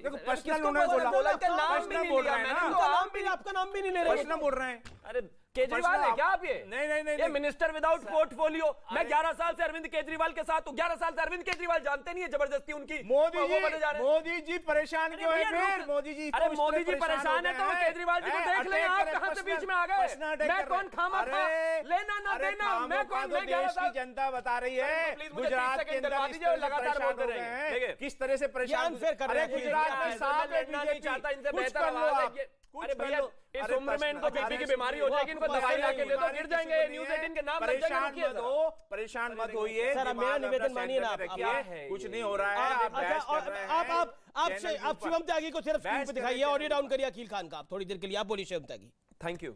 आपका नाम भी नहीं ले रहे, बोल रहे हैं। अरे केजरीवाल है क्या आप? ये नहीं, मिनिस्टर विदाउट पोर्टफोलियो। मैं 11 साल से अरविंद केजरीवाल के साथ हूं, 11 साल से अरविंद केजरीवाल जानते नहीं है जबरदस्ती उनकी। मोदी जी परेशान क्यों है फिर? मोदी जी परेशान है तो केजरीवाल जी को देख लें। आप कहां से बीच में आ गए? मैं कौन खामा था, लेना ना देना, मैं कौन? मैं 11 साल जनता बता रही है गुजरात के अंदर लगातार बोलते रहे हैं किस तरह से परेशान कर रहे हैं। गुजरात में साफ नहीं चाहता, इनसे बेहतर। अरे भैया, इस उम्र में इनको बीपी की बीमारी हो जाएगी, इनको दवाई लाके दे दो, गिर जाएंगे। न्यूज़ 18 के नाम लग जाएंगे। परेशान मत होइए सर, मेरा निवेदन मानिए ना, कुछ नहीं हो रहा है। आप शिवम त्यागी को सिर्फ स्क्रीन पे दिखाइए, ऑडियो डाउन करिए अखिल खान का थोड़ी देर के लिए। आप बोलिए शिवम त्यागी। Thank you.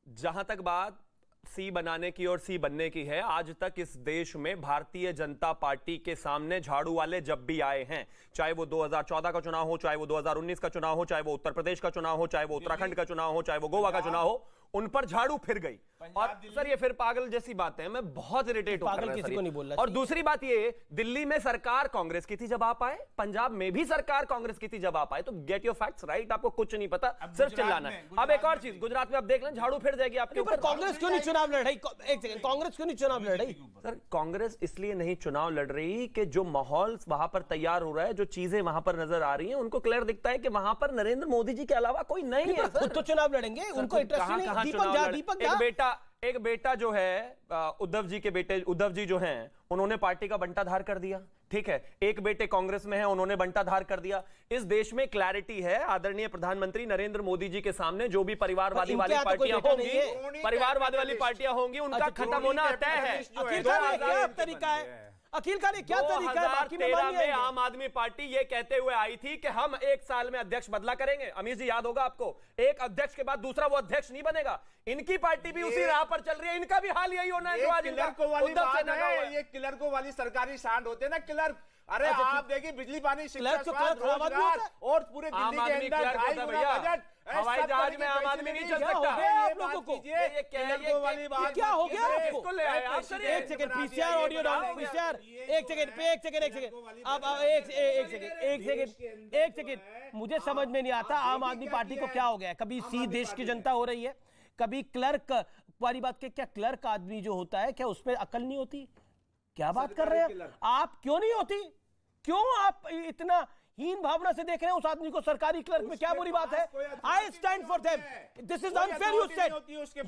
जहां तक बात सी बनाने की और सी बनने की है, आज तक इस देश में भारतीय जनता पार्टी के सामने झाड़ू वाले जब भी आए हैं, चाहे वो 2014 का चुनाव हो, चाहे वो 2019 का चुनाव हो, चाहे वो उत्तर प्रदेश का चुनाव हो, चाहे वो उत्तराखंड का चुनाव हो, चाहे वो गोवा का चुनाव हो, उन पर झाड़ू फिर गई। और सर ये फिर पागल जैसी बात है, मैं बहुत इरिटेट हूं। पागल किसी को नहीं बोल रहा। और दूसरी बात ये, दिल्ली में सरकार कांग्रेस की थी जब आप आए, पंजाब में भी सरकार कांग्रेस की थी जब आप आए, तो गेट योर फैक्ट्स राइट। आपको कुछ नहीं पता, सिर्फ चिल्लाना है। अब एक और चीज, गुजरात में आप देख लें झाड़ू फिर जाएगी आपके ऊपर। कांग्रेस क्यों नहीं चुनाव लड़ रही? एक सेकंड, कांग्रेस क्यों नहीं चुनाव लड़ रही? सर कांग्रेस इसलिए नहीं चुनाव लड़ रही कि जो माहौल वहां पर तैयार हो रहा है, जो चीजें वहां पर नजर आ रही हैं, उनको क्लियर दिखता है कि वहां पर नरेंद्र मोदी जी के अलावा कोई नहीं है। खुद तो चुनाव लड़ेंगे, उनको इंटरेस्ट नहीं। दीपक एक बेटा जो है उद्धव जी के बेटे, उद्धव जी जो हैं, उन्होंने पार्टी का बंटाधार कर दिया, ठीक है। एक बेटे कांग्रेस में हैं, उन्होंने बंटाधार कर दिया। इस देश में क्लैरिटी है, आदरणीय प्रधानमंत्री नरेंद्र मोदी जी के सामने जो भी परिवारवादी वाली पार्टियां होंगी, परिवारवादी वाली पार्टियां होंगी, उनका खत्म होना तय है। क्या तरीका है अखिल का, क्या तरीका है? 2013 में आम आदमी पार्टी ये कहते हुए आई थी कि हम 1 साल में अध्यक्ष बदला करेंगे। अमीर जी याद होगा आपको, एक अध्यक्ष के बाद दूसरा वो अध्यक्ष नहीं बनेगा। इनकी पार्टी भी उसी राह पर चल रही है, इनका भी हाल यही होना है। ये क्लर्कों वाली सरकारी सांड होते हैं ना, क्लर्क। अरे आप देखिए, बिजली पानी शिक्षा रोजगार और पूरे दिल्ली के अंदर 2.5 गुना बजट। हवाई जहाज में आम आदमी नहीं चल सकता। आप लोगों को क्या हो गया? एक second, PCR audio down, PCR एक सेकंड अब एक सेकंड मुझे समझ में नहीं आता आम आदमी पार्टी को क्या हो गया। कभी सी देश की जनता हो रही है, कभी क्लर्क वाली बात के, क्या क्लर्क आदमी जो होता है क्या उस पर अकल नहीं होती? क्या बात कर रहे हैं आप? क्यों नहीं होती? क्यों आप इतना हीन भावना से देख रहे हैं उस आदमी को? सरकारी क्लर्क में क्या बुरी बात है? I stand for them. This is unfair you said,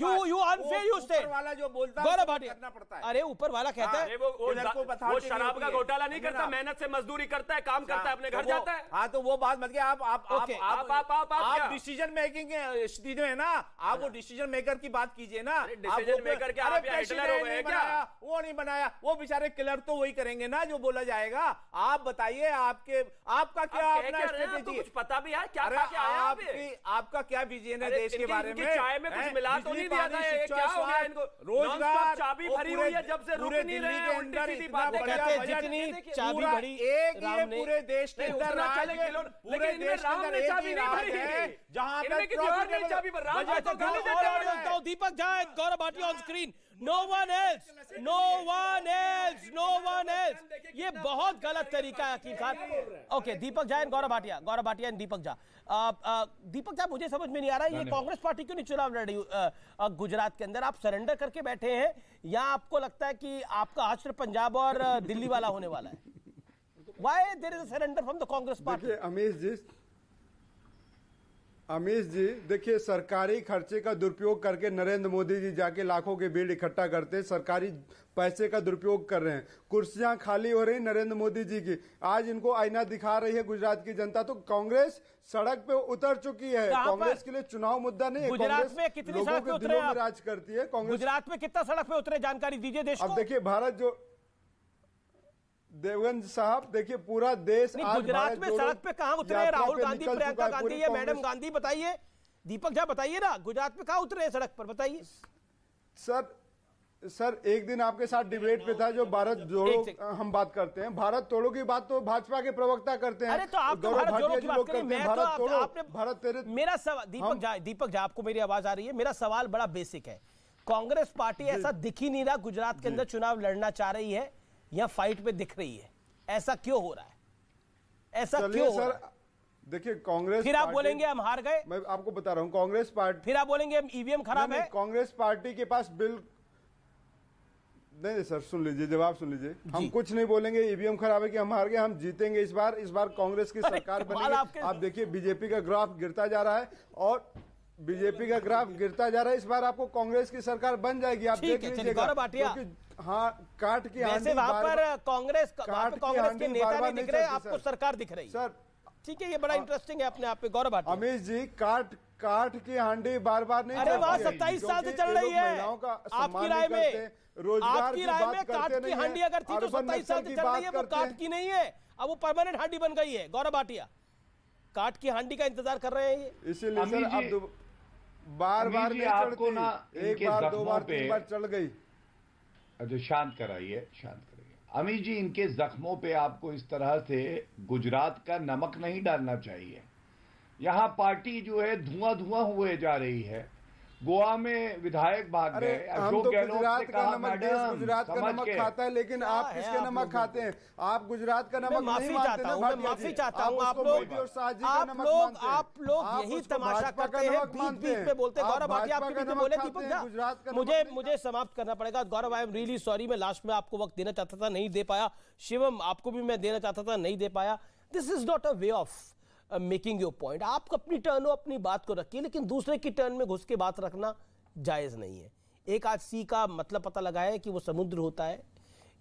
you unfair you said. वाला जो बोलता गौरव भाटिया, अरे ऊपर वाला कहता है वो शराब का घोटाला नहीं करता, मेहनत से मजदूरी करता है, काम करता है, अपने घर जाता है। हाँ, तो वो बात मत किया आप डिसीजन मेकिंग स्थिति में है ना, आप वो डिसीजन मेकर की बात कीजिए ना। डिसीजन मेकर क्या हिटलर हो गए क्या? वो नहीं बनाया, वो बेचारे क्लर्क तो वही करेंगे ना जो बोला जाएगा। आप बताइए, आपका क्या अपना स्ट्रेटेजी? कुछ पता भी है क्या? आपका क्या विजन है देश के बारे में? चाय में कुछ मिला तो नहीं दिया था? क्या हो गया इनको? रोजगार चाबी भरी हुई है, जब से रुक नहीं रहे हैं, उल्टी सीधी बातें कहते हैं। जितनी चाबी भरी एक ही पूरे देश के अंदर राज है, पूरे देश के अंदर चाबी नहीं भरी है, जहां पे चाबी भर रहा। Deepak Jha, Gaurav Bhatia on screen, no one else, no one else, no one else। ये बहुत गलत तरीका है अकील खान। Okay, Deepak Jha, Gaurav Bhatia and Deepak Jha. दीपक झा, मुझे समझ में नहीं आ रहा है ये कांग्रेस पार्टी क्यों नहीं चुनाव लड़ रही गुजरात के अंदर? आप सरेंडर करके बैठे हैं या आपको लगता है कि आपका हश्र पंजाब और दिल्ली वाला होने वाला है? Why there is a surrender from the Congress party? देखिए अमीश जी, देखिए सरकारी खर्चे का दुरुपयोग करके नरेंद्र मोदी जी जाके लाखों के भीड़ इकट्ठा करते हैं, सरकारी पैसे का दुरुपयोग कर रहे हैं, कुर्सियां खाली हो रही नरेंद्र मोदी जी की। आज इनको आईना दिखा रही है गुजरात की जनता। तो कांग्रेस सड़क पे उतर चुकी है। कांग्रेस के लिए चुनाव मुद्दा नहीं है। गुजरात में कितनी सड़क पे उतरे? राज करती है कांग्रेस। गुजरात में कितना सड़क पे उतरे, जानकारी दीजिए देश को। अब देखिए भारत जो देवगंज साहब, देखिए पूरा देश आज गुजरात में सड़क पे कहां उतरे? राहुल गांधी, प्रियंका गांधी, ये मैडम गांधी, बताइए। दीपक झा बताइए ना, गुजरात में कहां उतरे सड़क पर, बताइए। सर एक दिन आपके साथ डिबेट पे था जो भारत जोड़ो हम बात करते हैं, भारत तोड़ो की बात तो भाजपा के प्रवक्ता करते हैं। अरे तो आप भारत जोड़ो की बात करें, मैं तो आपने भारत तेरे। मेरा सवाल दीपक झा, आपको मेरी आवाज आ रही है? मेरा सवाल बड़ा बेसिक है। कांग्रेस पार्टी ऐसा दिख ही नहीं रहा गुजरात के अंदर चुनाव लड़ना चाह रही है या फाइट पे दिख रही है? ऐसा क्यों हो रहा है? ऐसा क्यों हो रहा है? देखिए कांग्रेस, फिर आप बोलेंगे हम हार गए। मैं आपको बता रहा हूं, कांग्रेस पार्टी, फिर आप बोलेंगे हम ईवीएम खराब है। कांग्रेस पार्टी के पास बिल नहीं। सर सुन लीजिए, जवाब सुन लीजिए। हम कुछ नहीं बोलेंगे ईवीएम खराब है कि हम हार गए। हम जीतेंगे इस बार कांग्रेस की सरकार बनेगी। आप देखिए बीजेपी का ग्राफ गिरता जा रहा है और बीजेपी का ग्राफ गिरता जा रहा है। इस बार आपको कांग्रेस की सरकार बन जाएगी, आप देख लीजिएगा। हाँ, काट की वैसे वहां पर कांग्रेस के नेता नहीं दिख रहे, आपको सरकार दिख रही है सर। ठीक है, ये बड़ा इंटरेस्टिंग है अपने आप पे। गौरव भाटिया, अमीश जी, काट की हांडी बार नहीं। अरे वहां 27 साल से चल रही है। आपकी राय में, रोजगार की राय में काट की हांडी अगर थी तो 27 साल से चल रही है, वो काट की नहीं है, अब वो परमानेंट हांडी बन गई है। गौरव भाटिया, काट की हांडी का इंतजार कर रहे हैं। इसीलिए सर अब बार नहीं चढ़ती, एक बार, दो बार, तीन बार चढ़ गई। अच्छा, शांत कराइए। अमीश जी, इनके जख्मों पे आपको इस तरह से गुजरात का नमक नहीं डालना चाहिए। यहां पार्टी जो है धुआं हुए जा रही है। गोवा में विधायक भाग गए। हम तो गुजरात का नमक, देश गुजरात का नमक खाता है, लेकिन आप किसके नमक खाते हैं? आप गुजरात का नमक नहीं मानते ना? मैं माफी चाहता हूं, आप लोग यही तमाशा करते हैं, बीच में बोलते हैं। गौरव भाटिया आपके बीच में बोले, दीपक मुझे समाप्त करना पड़ेगा। गौरव, आई एम रियली सॉरी, मैं लास्ट में आपको वक्त देना चाहता था, नहीं दे पाया। शिवम, आपको भी मैं देना चाहता था, नहीं दे पाया। This is not a way of making your point. आप अपनी टर्न हो, अपनी बात को रखिए, लेकिन दूसरे की टर्न में घुस के बात रखना जायज नहीं है। एक आज सी का मतलब पता लगा है कि वो समुद्र होता है।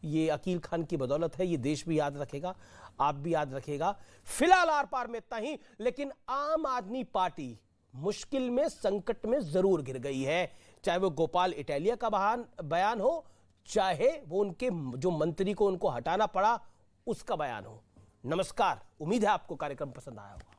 ये अकील खान की बदौलत है, ये देश भी याद रखेगा, आप भी याद रखेगा। फिलहाल आर पार में इतना ही, लेकिन आम आदमी पार्टी मुश्किल में, संकट में जरूर गिर गई है। चाहे वो गोपाल इटालिया का बयान हो, चाहे वो उनके जो मंत्री को उनको हटाना पड़ा उसका बयान हो। नमस्कार, उम्मीद है आपको कार्यक्रम पसंद आया होगा।